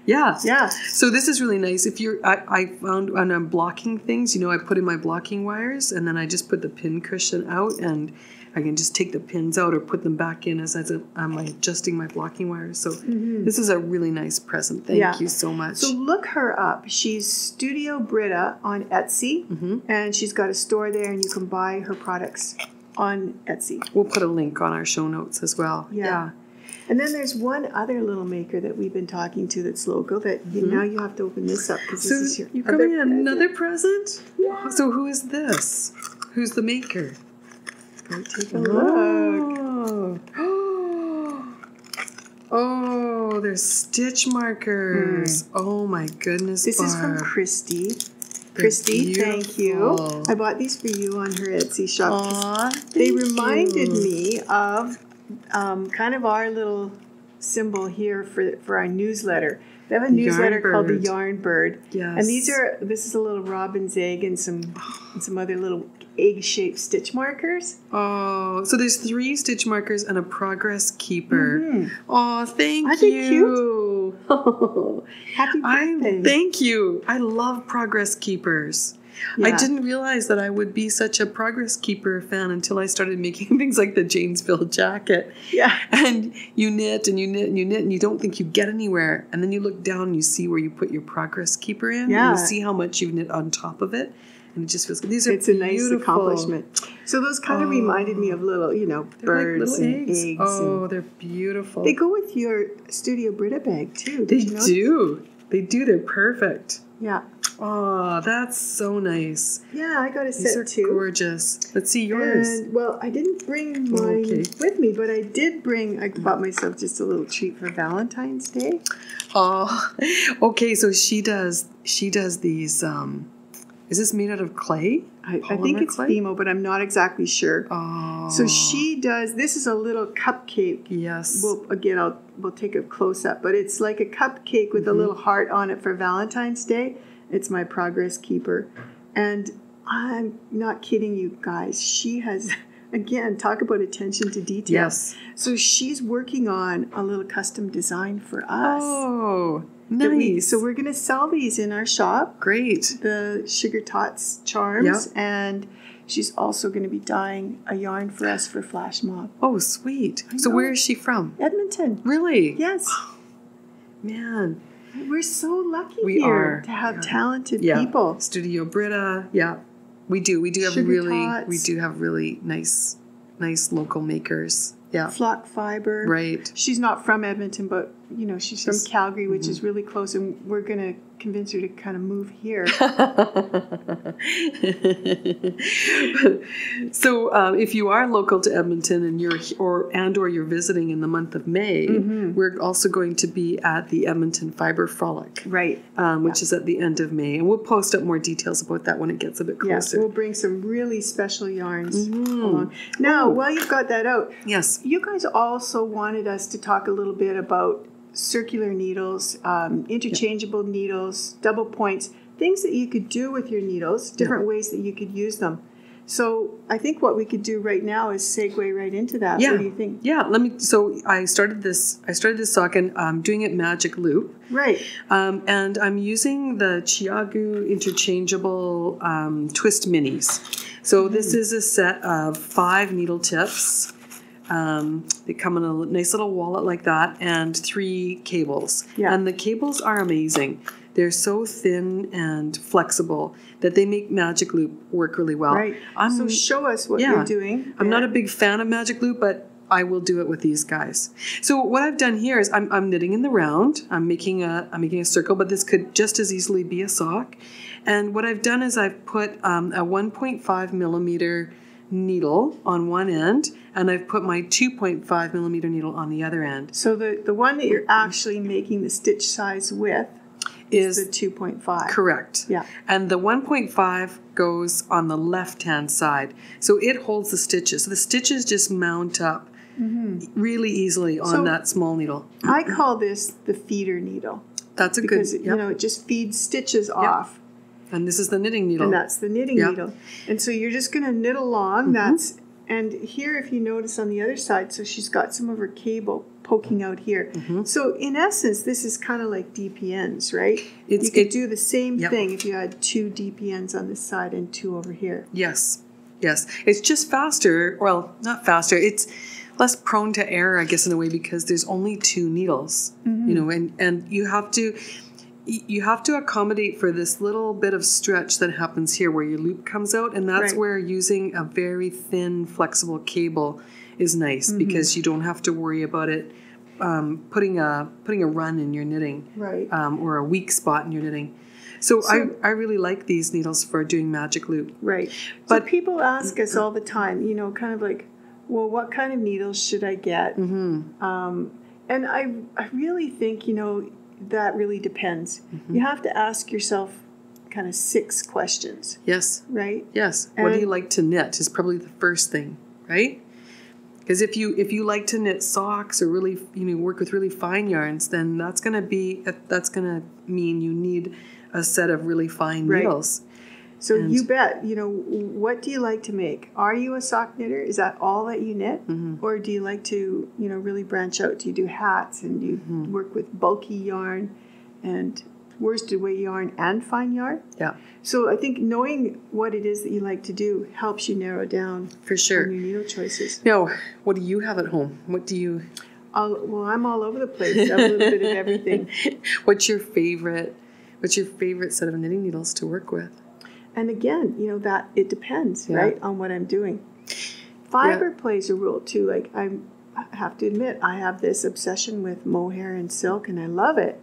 Yeah.
Yeah.
So this is really nice. If I found when I'm blocking things, I put in my blocking wires, and then I just put the pin cushion out, and I can just take the pins out or put them back in as I'm adjusting my blocking wires. So this is a really nice present. Thank you so much.
So look her up. She's Studio Britta on Etsy, and she's got a store there, and you can buy her products on Etsy.
We'll put a link on our show notes as well. Yeah.
And then there's one other little maker that we've been talking to that's local that now you have to open this up because this is your
you're coming another present? Yeah. So who is this? Who's the maker? Go take a look. Oh, there's stitch markers. Oh my goodness,
This is from Christy. Christy, thank you. I bought these for you on her Etsy shop. They reminded me of kind of our little symbol here for our newsletter. They have a newsletter called the Yarn Bird.
Yes.
And this is a little robin's egg and some other little egg-shaped stitch markers.
Oh, so there's 3 stitch markers and a progress keeper. Mm-hmm. Oh, thank you.
Aren't they cute? Oh, happy birthday.
Thank you. I love progress keepers. Yeah. I didn't realize that I would be such a progress keeper fan until I started making things like the Janesville jacket.
Yeah.
And you knit and you knit and you knit and you don't think you get anywhere. And then you look down and you see where you put your progress keeper in.
Yeah.
And you see how much you've knit on top of it. And it just feels good.
It's a nice accomplishment. So those kind of reminded me of little, birds
like
and eggs.
Oh, they're beautiful.
They go with your Studio Brita bag too.
They do. They do. They're perfect.
Yeah.
Oh, that's so nice.
Yeah, I got a
These
set
are
too.
Gorgeous. Let's see yours.
And, well, I didn't bring mine with me, but I bought myself just a little treat for Valentine's Day.
Oh, okay. So she does these. Is this made out of clay?
I think it's Fimo, but I'm not exactly sure.
Oh.
So she does. This is a little cupcake.
Yes.
We'll take a close up, but it's like a cupcake with a little heart on it for Valentine's Day. It's my progress keeper, and I'm not kidding you guys. She has, again, talk about attention to detail.
Yes.
So she's working on a little custom design for us.
Oh, nice.
So we're going to sell these in our shop.
Great.
The Sugar Tots charms. Yep. And she's also going to be dyeing a yarn for us for Flash Mob.
Oh, sweet. So where is she from?
Edmonton.
Really?
Yes.
Oh, man.
We're so lucky to have talented people.
Studio Brita. Yeah. We do have really nice local makers. Yeah.
Flock Fiber.
Right.
She's not from Edmonton, but she's from Calgary, which is really close, and we're going to convince her to kind of move here.
So if you are local to Edmonton and you're visiting in the month of May, we're also going to be at the Edmonton Fiber Frolic,
right?
Which is at the end of May, and we'll post up more details about that when it gets a bit closer.
Yes, we'll bring some really special yarns along. Now, while you've got that out,
yes,
you guys also wanted us to talk a little bit about circular needles, interchangeable needles, double points, things that you could do with your needles, different ways that you could use them. So I think what we could do right now is segue right into that.
Yeah.
What do you think?
Yeah. So I started this sock and I'm doing it magic loop.
Right.
And I'm using the Chiagu interchangeable twist minis. So this is a set of 5 needle tips. They come in a nice little wallet like that and 3 cables. Yeah. And the cables are amazing. They're so thin and flexible that they make magic loop work really well.
Right. So show us what you're doing.
I'm not a big fan of magic loop, but I will do it with these guys. So what I've done here is I'm knitting in the round. I'm making a circle, but this could just as easily be a sock. And what I've done is I've put a 1.5 millimeter needle on one end, and I've put my 2.5 millimeter needle on the other end.
So the one that you're actually making the stitch size with is the 2.5.
Correct.
Yeah.
And the 1.5 goes on the left-hand side. So it holds the stitches. So the stitches just mount up really easily on that small needle.
I call this the feeder needle.
That's a
because, it just feeds stitches off.
And this is the knitting needle.
And that's the knitting needle. And so you're just going to knit along. And here, if you notice on the other side, so she's got some of her cable poking out here. So in essence, this is kind of like DPNs, right? You could do the same thing if you had 2 DPNs on this side and 2 over here.
Yes. It's just faster. Well, not faster. It's less prone to error, I guess, in a way, because there's only 2 needles, and you have to accommodate for this little bit of stretch that happens here where your loop comes out, and that's where using a very thin, flexible cable is nice because you don't have to worry about it putting a run in your knitting, or a weak spot in your knitting. So I really like these needles for doing magic loop. But
so people ask us all the time, kind of like, well, what kind of needles should I get? And I really think, that really depends. You have to ask yourself kind of 6 questions.
Yes.
Right?
Yes. What do you like to knit is probably the first thing, right? Because if you like to knit socks or really work with really fine yarns, then that's gonna mean you need a set of really fine needles.
So you bet. What do you like to make? Are you a sock knitter? Is that all that you knit, or do you like to really branch out? Do you do hats and you work with bulky yarn and worsted weight yarn and fine yarn?
Yeah.
So I think knowing what it is that you like to do helps you narrow down
for sure
on your needle choices.
Now, what do you have at home? What do you?
Well, I'm all over the place. I have a little bit of everything.
What's your favorite set of knitting needles to work with?
And again, that it depends, right, on what I'm doing. Fiber plays a role too. Like I have to admit, I have this obsession with mohair and silk, and I love it.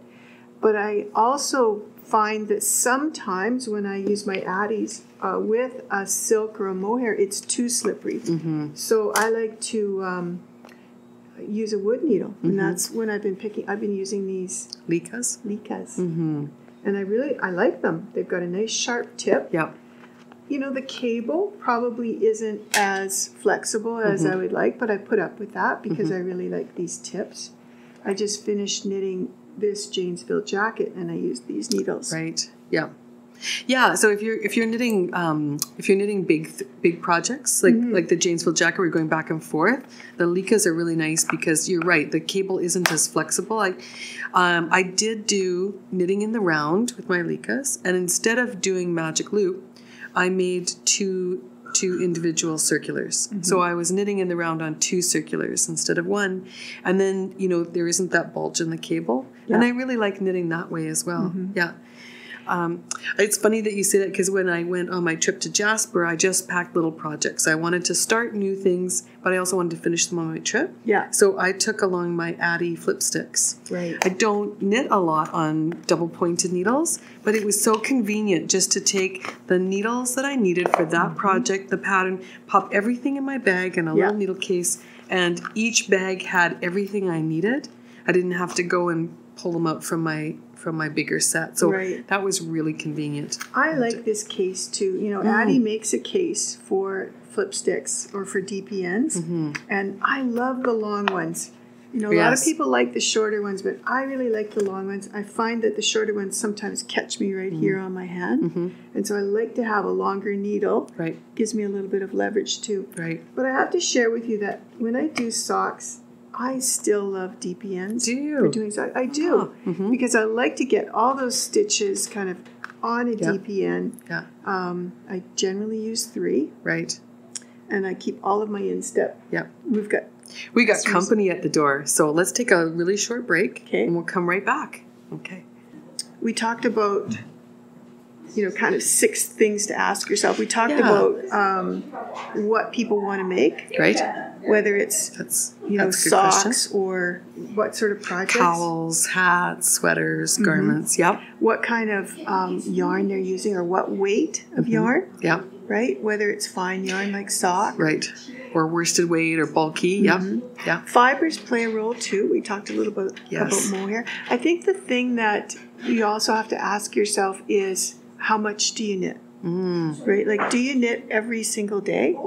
But I also find that sometimes when I use my addies with a silk or a mohair, it's too slippery. So I like to use a wood needle, and that's when I've been using these
Likas.
And I like them. They've got a nice sharp tip.
Yeah.
The cable probably isn't as flexible as I would like, but I put up with that because I really like these tips. I just finished knitting this Janesville jacket, and I used these needles.
Right. Yeah. Yeah. So if you're knitting big projects like the Janesville jacket, where you're going back and forth, the Likas are really nice because you're right. The cable isn't as flexible. I did do knitting in the round with my Likas, and instead of doing magic loop, I made two individual circulars. So I was knitting in the round on 2 circulars instead of 1. And then, there isn't that bulge in the cable. Yeah. And I really like knitting that way as well. Yeah. It's funny that you say that, because when I went on my trip to Jasper, I just packed little projects. I wanted to start new things, but I also wanted to finish them on my trip.
Yeah.
So I took along my Addy flip sticks.
Right.
I don't knit a lot on double pointed needles, but it was so convenient just to take the needles that I needed for that project, the pattern, pop everything in my bag in a little needle case, and each bag had everything I needed. I didn't have to go and pull them out from my bigger set. So that was really convenient.
I like this case too. Addy makes a case for flip sticks or for DPNs, and I love the long ones. A lot of people like the shorter ones, but I really like the long ones. I find that the shorter ones sometimes catch me right here on my hand, and so I like to have a longer needle.
Right.
Gives me a little bit of leverage too.
Right.
But I have to share with you that when I do socks, I still love DPNs.
Do you?
For doing socks. I do. Because I like to get all those stitches kind of on a DPN.
Yeah.
I generally use 3.
Right.
And I keep all of my instep.
Yeah.
We got
company at the door, so let's take a really short break, and we'll come right back. Okay.
We talked about, kind of 6 things to ask yourself. We talked about what people want to make.
Right.
Whether it's,
that's
socks or what sort of projects.
Towels, hats, sweaters, garments. Yep.
What kind of yarn they're using, or what weight of yarn.
Yep.
Right? Whether it's fine yarn like sock.
Right. Or worsted weight or bulky. Yep. Yeah.
Fibers play a role too. We talked a little bit about mohair. I think the thing that you also have to ask yourself is, how much do you knit? Right? Like, do you knit every single day?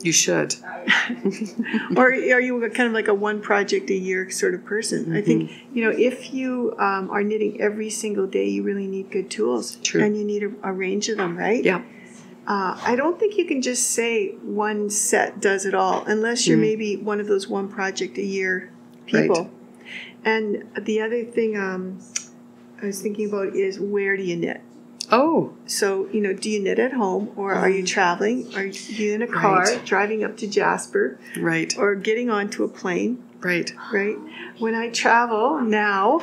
You should.
Or are you kind of like a one project a year sort of person? I think, if you are knitting every single day, you really need good tools.
True.
And you need a range of them, right?
Yeah.
I don't think you can just say one set does it all, unless you're maybe one of those one project a year people. Right. And the other thing I was thinking about is, where do you knit?
Oh.
So, do you knit at home, or are you traveling? Are you in a car driving up to Jasper?
Right.
Or getting onto a plane?
Right.
Right. When I travel now...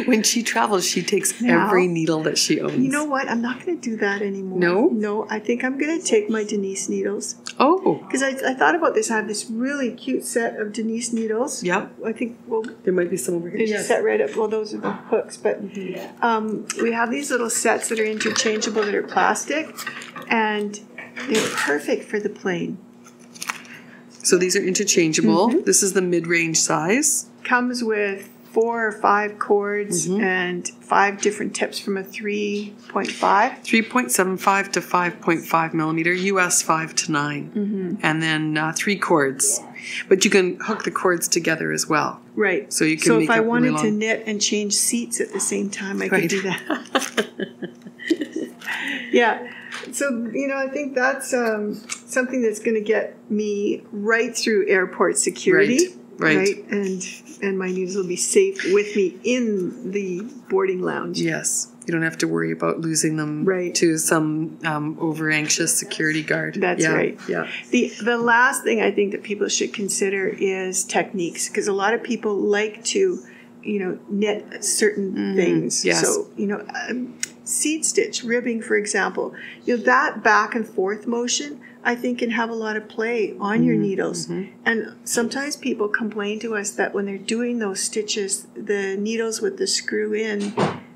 When she travels, she takes every needle that she owns.
You know what? I'm not going to do that anymore.
No?
No, I think I'm going to take my Denise Needles.
Oh.
Because I thought about this. I have this really cute set of Denise Needles.
Yep.
I think,
there might be some over here.
There's a set right up. Well, those are the hooks. But we have these little sets that are interchangeable that are plastic. And they're perfect for the plane.
So these are interchangeable. This is the mid-range size.
Comes with 4 or 5 cords and 5 different tips from a 3.5.
3.75 to 5.5 millimeter, US 5 to 9. And then 3 cords. But you can hook the cords together as well.
Right.
So you can make
if I
it
wanted
really
to
long.
knit and change seats at the same time, I could do that. Yeah. So, I think that's something that's going to get me right through airport security. Right. And my needles will be safe with me in the boarding lounge.
Yes. You don't have to worry about losing them to some over-anxious security guard.
That's right.
Yeah.
The last thing I think that people should consider is techniques, because a lot of people like to, knit certain things.
Yes.
So, seed stitch, ribbing, for example, that back and forth motion, I think, can have a lot of play on your needles. And sometimes people complain to us that when they're doing those stitches, the needles with the screw in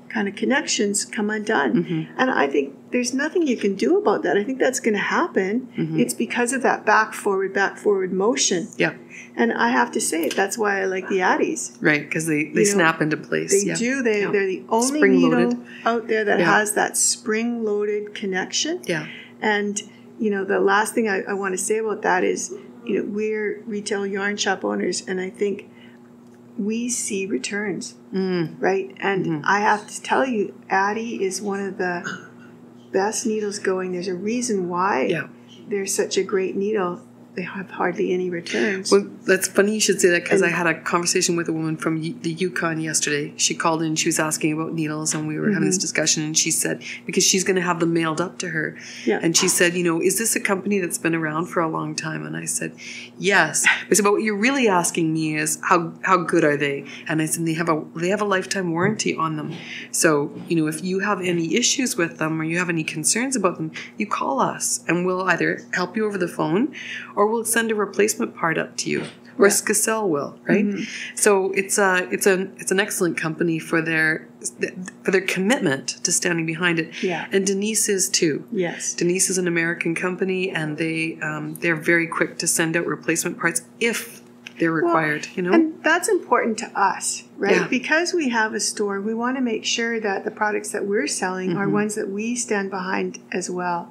kind of connections come undone. And I think there's nothing you can do about that. I think that's going to happen. It's because of that back forward motion.
Yeah.
And I have to say, that's why I like the Addies.
Right, because they snap into place.
They do. They're the only needle out there that has that spring-loaded connection.
Yeah.
And, the last thing I want to say about that is, we're retail yarn shop owners, and I think we see returns, right? And I have to tell you, Addie is one of the best needles going. There's a reason why they're such a great needle. They have hardly any returns.
Well, that's funny you should say that, because I had a conversation with a woman from the Yukon yesterday. She called in, she was asking about needles, and we were having this discussion, and she said, because she's going to have them mailed up to her. Yeah. And she said, is this a company that's been around for a long time? And I said, yes. I said, but what you're really asking me is how good are they? And I said, they have a lifetime warranty on them. So, if you have any issues with them or you have any concerns about them, you call us, and we'll either help you over the phone, or we'll send a replacement part up to you, or Skacel will, right? So it's an excellent company for their commitment to standing behind it. Yeah. And Denise is too. Yes. Denise is an American company, and they're very quick to send out replacement parts if they're required.
And that's important to us, right? Yeah. Because we have a store, we want to make sure that the products that we're selling are ones that we stand behind as well,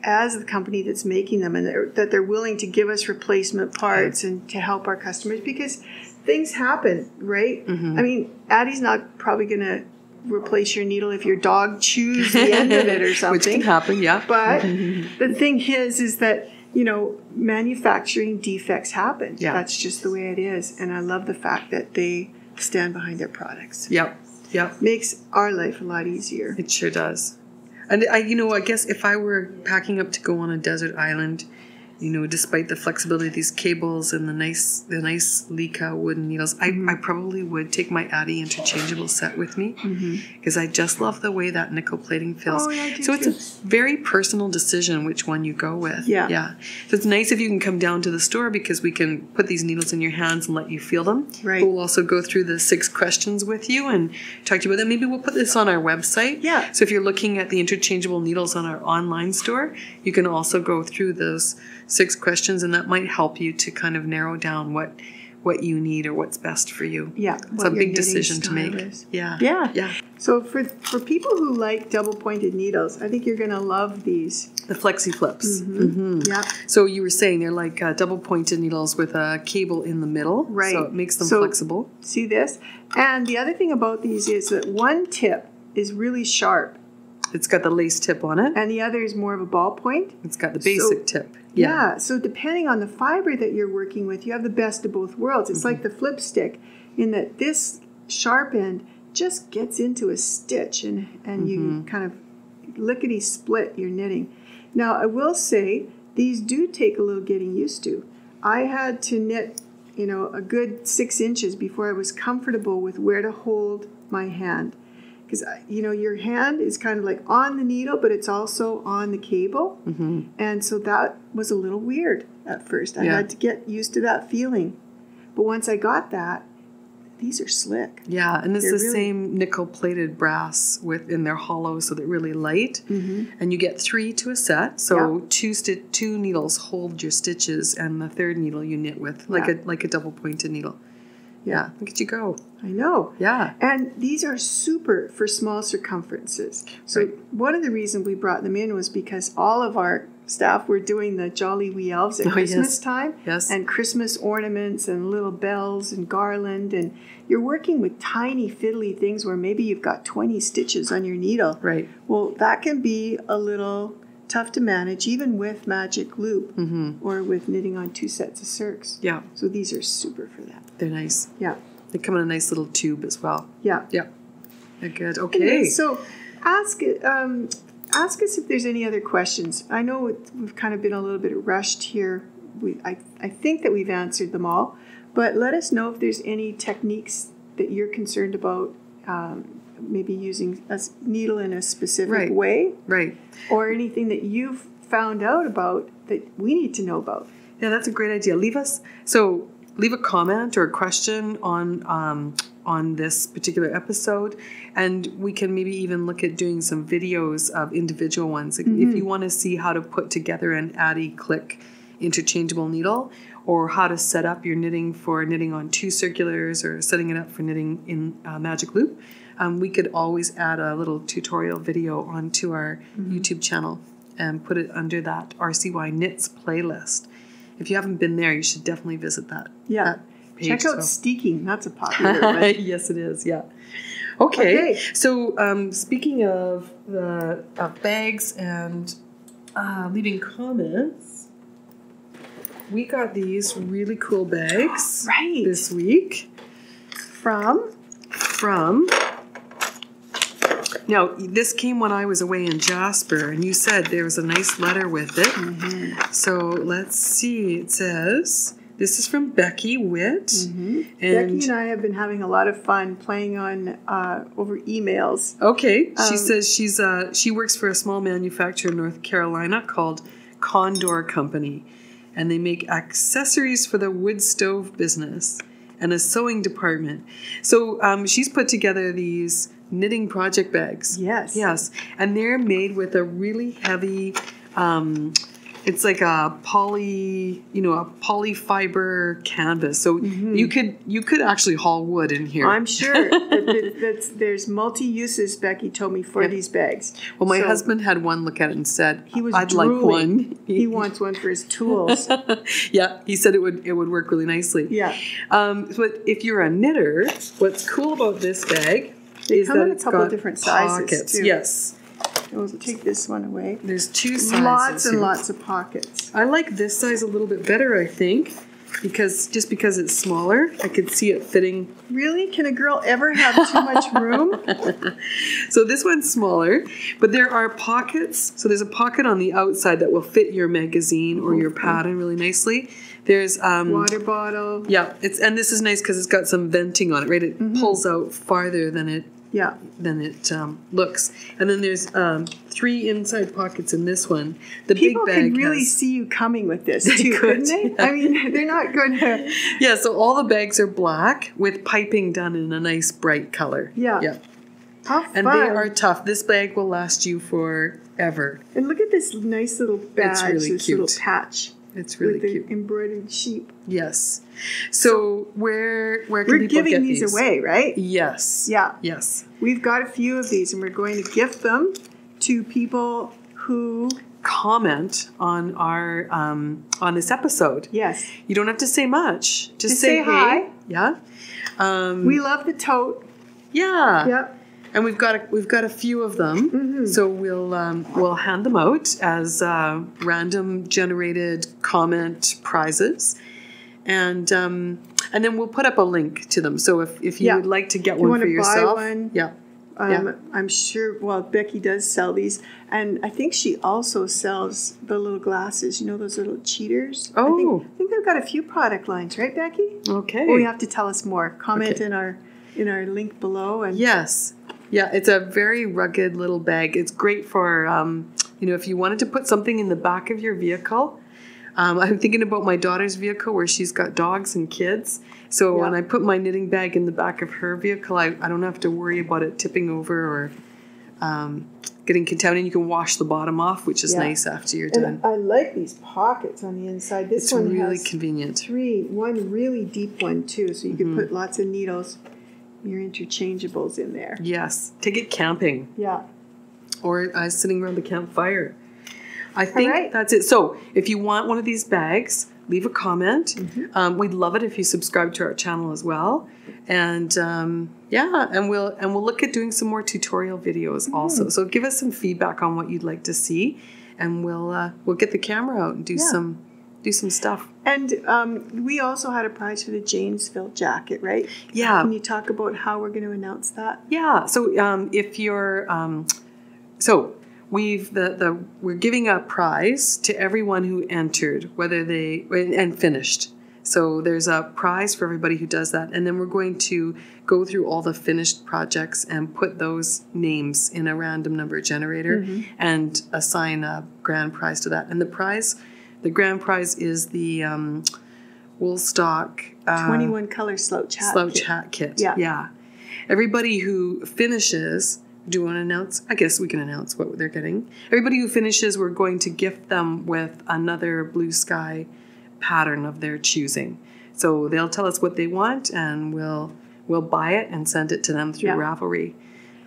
as the company that's making them, and that they're willing to give us replacement parts and to help our customers, because things happen, right? I mean, Addie's not probably going to replace your needle if your dog chews the end of it or something.
Which can happen, yeah.
But the thing is that, manufacturing defects happen. Yeah. That's just the way it is. And I love the fact that they stand behind their products.
Yep. Yep.
Makes our life a lot easier.
It sure does. And I guess if I were packing up to go on a desert island, despite the flexibility of these cables and the nice Lika wooden needles, I probably would take my Addie interchangeable set with me, because I just love the way that nickel plating feels. Oh, yeah, I do so too. It's a very personal decision which one you go with. Yeah. Yeah. So it's nice if you can come down to the store, because we can put these needles in your hands and let you feel them. Right. But we'll also go through the 6 questions with you and talk to you about them. Maybe we'll put this on our website. Yeah. So if you're looking at the interchangeable needles on our online store, you can also go through those 6 questions, and that might help you to kind of narrow down what you need or what's best for you. Yeah. It's a big decision to make. Yeah. Yeah. Yeah.
So for people who like double pointed needles, I think you're going to love these.
The Flexi Flips. Yeah. So you were saying they're like double pointed needles with a cable in the middle. Right. So it makes them flexible.
See this? And the other thing about these is that one tip is really sharp.
It's got the lace tip on it.
And the other is more of a ballpoint.
It's got the basic tip.
Yeah. So depending on the fiber that you're working with, you have the best of both worlds. It's like the flip stick, in that this sharp end just gets into a stitch, and you kind of lickety split your knitting. Now, I will say these do take a little getting used to. I had to knit, a good 6 inches before I was comfortable with where to hold my hand. Because, your hand is kind of like on the needle, but it's also on the cable. And so that was a little weird at first. I had to get used to that feeling. But once I got that, these are slick.
Yeah, and it's the same nickel-plated brass in their hollow, so they're really light. And you get 3 to a set. So 2 needles hold your stitches, and the third needle you knit with, like a double-pointed needle. Yeah. Look at you go.
I know.
Yeah.
And these are super for small circumferences. So one of the reasons we brought them in was because all of our staff were doing the Jolly Wee Elves at Christmas time.
Yes.
And Christmas ornaments and little bells and garland. And you're working with tiny fiddly things where maybe you've got 20 stitches on your needle.
Right.
Well, that can be a little tough to manage, even with magic loop or with knitting on 2 sets of circs.
Yeah.
So these are super for that.
They're nice.
Yeah.
They come in a nice little tube as well.
Yeah.
Yeah. They're good. Okay.
Anyway, so ask us if there's any other questions. I know we've kind of been a little bit rushed here. I think that we've answered them all, but let us know if there's any techniques that you're concerned about, maybe using a needle in a specific way. Right. Or anything that you've found out about that we need to know about.
Yeah, that's a great idea. Leave a comment or a question on this particular episode, and we can maybe even look at doing some videos of individual ones. If you want to see how to put together an Addy Click interchangeable needle, or how to set up your knitting for knitting on 2 circulars, or setting it up for knitting in magic loop, we could always add a little tutorial video onto our YouTube channel and put it under that RCY Knits playlist. If you haven't been there, you should definitely visit that.
Yeah.
That page,
check out Steeking. That's a popular one.
Yes, it is. Yeah. Okay. So speaking of the bags and leaving comments, we got these really cool bags this week from. Now, this came when I was away in Jasper, and you said there was a nice letter with it. So let's see. It says, this is from Becky Whitt. And
Becky and I have been having a lot of fun playing on over emails.
Okay. She says she works for a small manufacturer in North Carolina called Condor Company, and they make accessories for the wood stove business and a sewing department. So she's put together these knitting project bags. Yes. And they're made with a really heavy, it's like a polyfiber canvas. So you could actually haul wood in here.
I'm sure there's multi-uses, Becky told me, for these bags.
Well, my husband had one look at it and said, I'd
drooling.
like one.
He wants one for his tools.
Yeah, he said it would work really nicely.
Yeah.
But if you're a knitter, what's cool about this bag is that it's got
different sizes
pockets.
too.
Yes.
We'll take this one away.
There's 2 sizes.
Lots and lots of pockets.
I like this size a little bit better, I think, because it's smaller. I could see it fitting.
Really? Can a girl ever have too much room?
So this one's smaller, but there are pockets. So there's a pocket on the outside that will fit your magazine or your pattern really nicely. There's
water bottle.
Yeah, and this is nice because it's got some venting on it, right? It pulls out farther than it looks. And then there's 3 inside pockets in this one. The
People
big bag
could really see you coming with this too, couldn't they?
Yeah.
I mean, they're not going to.
Yeah, so all the bags are black with piping done in a nice bright color.
Yeah. How fun.
And they are tough. This bag will last you forever.
And look at this nice little badge, this little patch.
It's really cute.
With the embroidered sheep.
Yes. So where can people get these?
We're giving these away, right?
Yes.
Yeah.
Yes.
We've got a few of these, and we're going to gift them to people who
comment on our on this episode.
Yes.
You don't have to say much. Just
say hi.
Hey. Yeah.
We love the tote.
Yeah.
Yep.
And we've got a few of them, so we'll hand them out as random generated comment prizes, and then we'll put up a link to them. So if you would like to get one for yourself, I'm
sure. Well, Becky does sell these, and I think she also sells the little glasses. You know those little cheaters.
Oh,
I think they've got a few product lines, right, Becky?
Okay.
Well, you have to tell us more. Comment in our link below, and
yes. Yeah, it's a very rugged little bag. It's great for, if you wanted to put something in the back of your vehicle. I'm thinking about my daughter's vehicle where she's got dogs and kids. So when I put my knitting bag in the back of her vehicle, I don't have to worry about it tipping over or getting contaminated. You can wash the bottom off, which is nice after you're done.
I like these pockets on the inside. This
it's
one
really
has
convenient.
one really deep one too, so you can put lots of needles, your interchangeables in there.
Yes. Take it camping.
Yeah.
Or sitting around the campfire. I think that's it. So if you want one of these bags, leave a comment. We'd love it if you subscribe to our channel as well. And and we'll look at doing some more tutorial videos also. So give us some feedback on what you'd like to see, and we'll get the camera out and do some stuff.
And we also had a prize for the Janesville jacket, right?
Yeah.
Can you talk about how we're going to announce that?
Yeah. So if you're we're giving a prize to everyone who entered, and finished. So there's a prize for everybody who does that. And then we're going to go through all the finished projects and put those names in a random number generator and assign a grand prize to that. And the grand prize is the Woolstock
21 color slouch hat
kit. Yeah. Everybody who finishes, do you want to announce? I guess we can announce what they're getting. Everybody who finishes, we're going to gift them with another blue sky pattern of their choosing. So they'll tell us what they want, and we'll buy it and send it to them through Ravelry.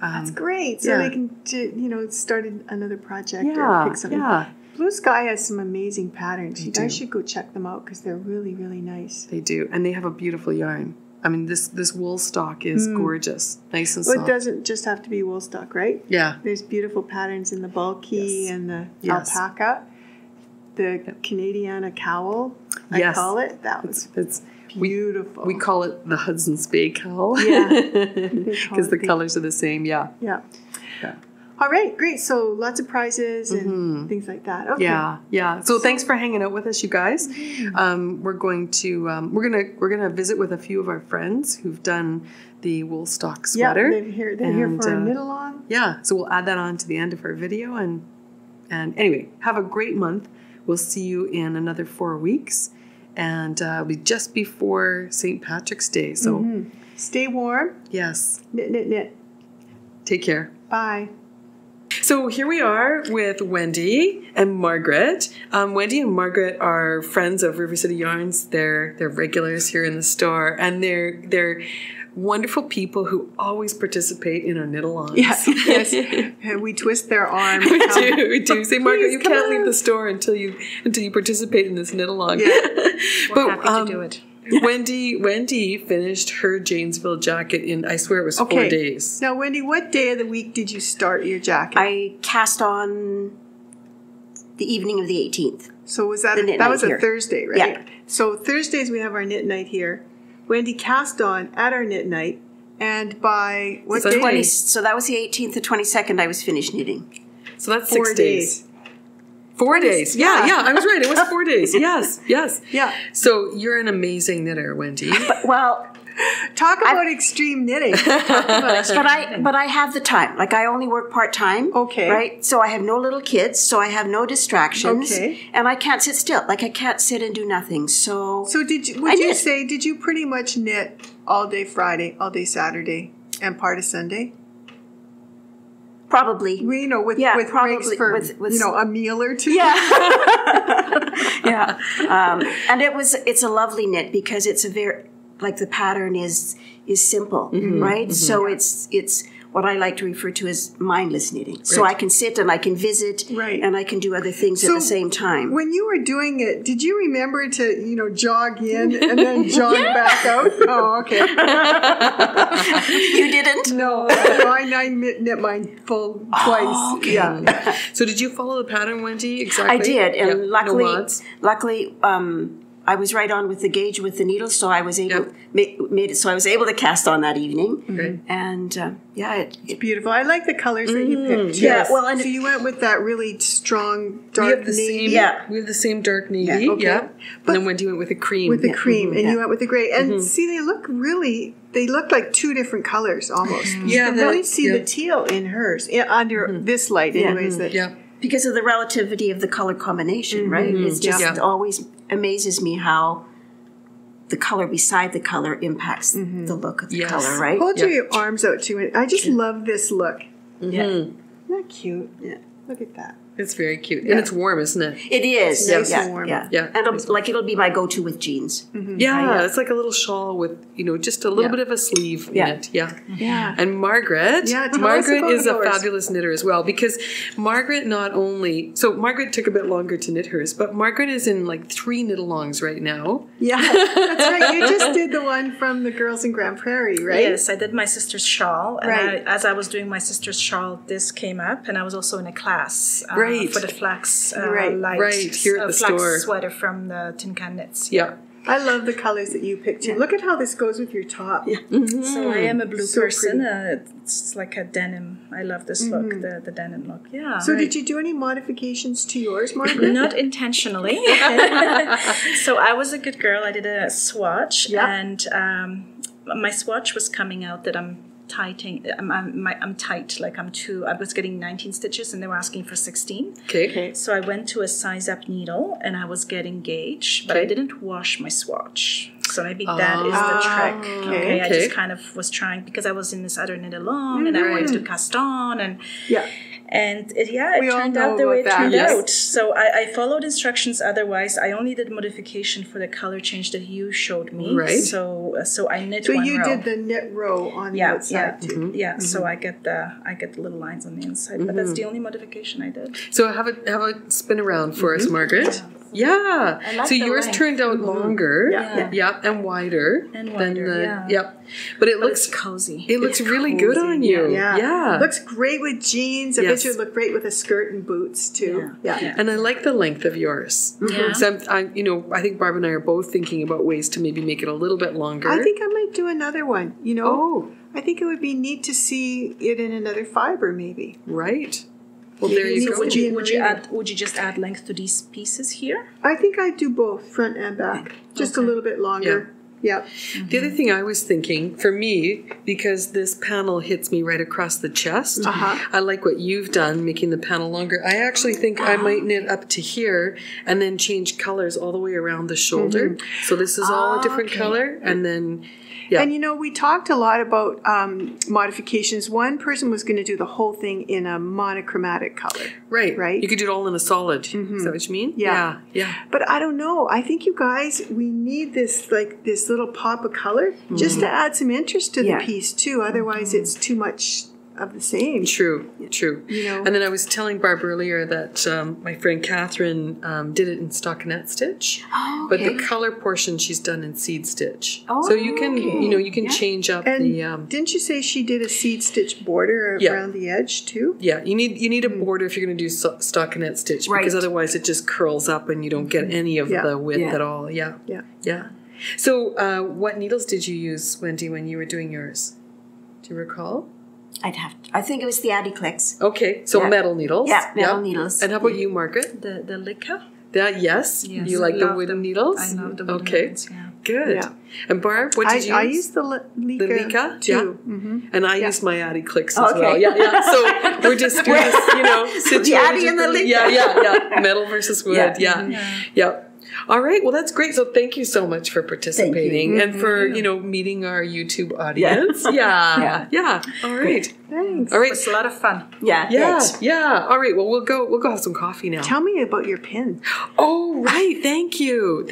That's great. So they can start another project or pick something.
Yeah.
Blue Sky has some amazing patterns. You guys should go check them out because they're really, really nice.
They do, and they have a beautiful yarn. I mean, this wool stock is gorgeous, nice and soft.
Well, it doesn't just have to be wool stock, right?
Yeah.
There's beautiful patterns in the bulky and the alpaca, the Canadiana cowl. I call it. It's beautiful.
We call it the Hudson's Bay cowl.
Yeah.
Because the colors are the same. Yeah.
Yeah. All right, great. So lots of prizes and things like that. Okay.
Yeah. So thanks for hanging out with us, you guys. We're going to we're gonna visit with a few of our friends who've done the Woolstock sweater.
Yeah, they're here for a knit-along.
Yeah, so we'll add that on to the end of our video. And anyway, have a great month. We'll see you in another 4 weeks, and it'll be just before St. Patrick's Day. So
stay warm.
Yes.
Knit.
Take care.
Bye.
So here we are with Wendy and Margaret. Wendy and Margaret are friends of River City Yarns. They're regulars here in the store, and they're wonderful people who always participate in our knit-alongs.
Yes. And we twist their arm.
We do. Say, Margaret, you can't leave the store until you participate in this knit-along. Yeah.
We're happy to do it.
Wendy finished her Janesville jacket in, I swear it was 4 days.
Now, Wendy, what day of the week did you start your jacket?
I cast on the evening of the 18th.
So was that was a Thursday, right?
Yeah.
So Thursdays we have our knit night here. Wendy cast on at our knit night, and by what day?
So that was the 18th. The 22nd, I was finished knitting.
So that's 6 days. 4 days. Yeah, I was right. It was 4 days. Yes.
Yeah.
So you're an amazing knitter, Wendy.
Talk about extreme knitting.
But I have the time. Like, I only work part-time.
Okay.
Right? So I have no little kids, so I have no distractions.
Okay.
And I can't sit still. Like, I can't sit and do nothing. So
did you pretty much knit all day Friday, all day Saturday, and part of Sunday?
Probably.
With breaks for a meal or two.
Yeah. And it's a lovely knit because it's a very, like, the pattern is simple, right? So it's what I like to refer to as mindless knitting. Right. So I can sit and I can visit and I can do other things at the same time.
When you were doing it, did you remember to, jog in and then jog back out? Oh, okay.
You didn't?
No, I knit mine full twice.
Oh, okay.
Yeah. So did you follow the pattern, Wendy? Exactly.
I did, and
luckily,
I was right on with the gauge with the needles, so I was able made it so I was able to cast on that evening. And it's
beautiful. I like the colors that you picked.
Yes.
Well, and so you went with that really strong dark navy.
We have the same dark navy. Yeah. Okay. And then Wendy went with a cream.
With the cream, and you went with the gray. And see, they look like two different colors almost. You can really see the teal in hers under this light, anyways.
Because of the relativity of the color combination, right? It's just always amazes me how the color beside the color impacts the look of the color, right?
Hold your arms out to it. I just love this look.
Yeah.
Isn't that cute?
Yeah.
Look at that.
It's very cute. And it's warm, isn't it?
It is.
Nice
yeah,
and warm.
Yeah.
Yeah.
And it'll be my go-to with jeans.
Yeah, it's like a little shawl with, just a little bit of a sleeve in it. Yeah.
Yeah.
And Margaret,
Yeah, tell us
Margaret
about
is
yours.
a fabulous knitter as well, because Margaret not only, so Margaret took a bit longer to knit hers, but Margaret is in like 3 knit-alongs right now.
Yeah, that's right. You just did the one from the girls in Grand Prairie, right?
Yes, I did my sister's shawl. And
Right.
as I was doing my sister's shawl, this came up, and I was also in a class
Right.
for the flax
Right.
light
Right, here at the
flax
store.
sweater from the Tin Can Knits.
Yeah.
I love the colors that you picked too. Look at how this goes with your top. Yeah.
So I am a blue
So
person.
pretty.
It's like a denim. I love this look, the denim look. Yeah.
So did you do any modifications to yours, Margaret?
Not intentionally. So I was a good girl. I did a swatch, and my swatch was coming out that I'm tighting. I'm tight. Like I was getting 19 stitches, and they were asking for 16.
Okay.
So I went to a size up needle, and I was getting gauge, but I didn't wash my swatch. So maybe that is the trick. Okay. I just kind of was trying, because I was in this other knit along, and I wanted to cast on, and it
We all
turned
know
out the way it
about that.
turned
Yes.
out. So I followed instructions. Otherwise, I only did modification for the color change that you showed me.
Right.
So I knit
So
one
you
row.
did the knit row on the outside too.
Yeah, so I get the little lines on the inside, but that's the only modification I did.
So have a spin around for us, Margaret. Yeah.
like
So
the
yours
length.
turned out longer.
Yeah.
and wider.
And
than
wider,
the,
yeah.
Yep. But it
But
looks
it's cozy.
It looks really good on you.
Yeah. Looks great with jeans. I bet
Yes.
you would look great with a skirt and boots too. Yeah.
And I like the length of yours.
Yeah.
So I think Barb and I are both thinking about ways to maybe make it a little bit longer.
I think I might do another one.
Oh,
I think it would be neat to see it in another fiber, maybe.
right. Well, there you
Maybe
go.
Would you just add length to these pieces here?
I think I'd do both, front and back, just a little bit longer. Yeah.
The other thing I was thinking, for me, because this panel hits me right across the chest, I like what you've done, making the panel longer. I actually think I might knit up to here and then change colors all the way around the shoulder. So this is all a different color, and then... Yeah.
And we talked a lot about modifications. One person was going to do the whole thing in a monochromatic color.
Right. You could do it all in a solid. Is that what you mean?
Yeah.
Yeah.
But I don't know. I think you guys, we need this little pop of color just to add some interest to the piece too. Otherwise, it's too much of the same.
True. And then I was telling Barb earlier that my friend Catherine did it in stockinette stitch, but the color portion she's done in seed stitch. So you can, you can change up
And
the.
didn't you say she did a seed stitch border around the edge too?
Yeah, you need a border if you're going to do stockinette stitch, because otherwise it just curls up and you don't get any of the width at all. Yeah. So what needles did you use, Wendy, when you were doing yours? Do you recall?
I think it was the Addy Clicks.
Okay, so metal needles.
Yeah, metal needles.
And how about you, Margaret?
The Lika?
Yes. You like the wooden needles?
I love the wooden needles, yeah.
Good.
Yeah.
And Barb, what did you use?
I used the Lika too.
Yeah. And I used my Addy Clicks as well. Yeah. So we're just situated.
The Addy and the Lika.
Yeah. Metal versus wood. Yeah. All right. Well, that's great. So thank you so much for participating and for, meeting our YouTube audience. Yeah. All right.
Thanks.
All right.
It's a lot of fun.
Yeah. All right. Well, we'll go have some coffee now.
Tell me about your pin.
Oh, right. Thank you.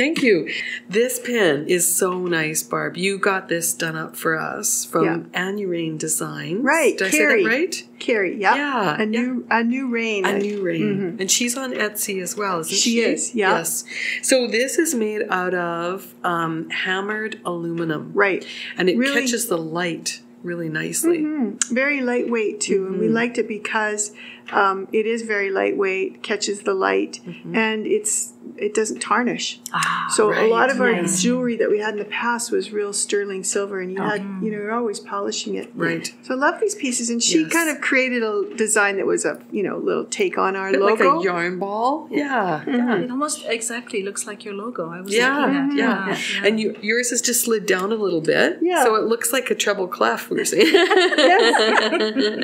This pin is so nice, Barb. You got this done up for us from Anurain Designs.
Right.
Did
Carrie.
I say that right?
Carrie,
Yeah.
A new rain.
A new rain. And she's on Etsy as well, isn't she?
She is, yeah.
Yes. So this is made out of hammered aluminum.
Right.
And it catches the light really nicely.
Very lightweight too. And we liked it because it is very lightweight, catches the light, and it doesn't tarnish. So a lot of our jewelry that we had in the past was real sterling silver, and you're always polishing it.
Right.
So I love these pieces, and she kind of created a design that was a little take on our logo.
Like a yarn ball. Yeah.
It almost exactly looks like your logo. I was looking at.
Yeah. And yours is just slid down a little bit.
Yeah.
So it looks like a treble clef, we were saying.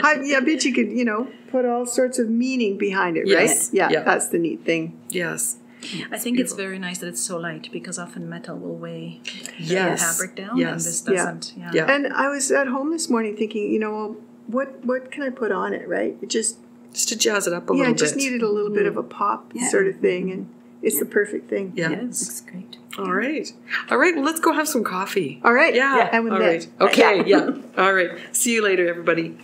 I bet you could, put all sorts of meaning behind it, right? Yeah, that's the neat thing.
Yes.
I think it's very nice that it's so light, because often metal will weigh the fabric down, and
Yes.
this doesn't.
Yeah.
And I was at home this morning thinking, what can I put on it, right?
Just to jazz it up a little bit.
Yeah, just needed a little bit of a pop sort of thing, and it's the perfect thing.
Yeah.
Yes. That's great.
All right. All right, well, let's go have some coffee.
All right.
Yeah.
And with
all right. Okay, yeah. All right. See you later, everybody.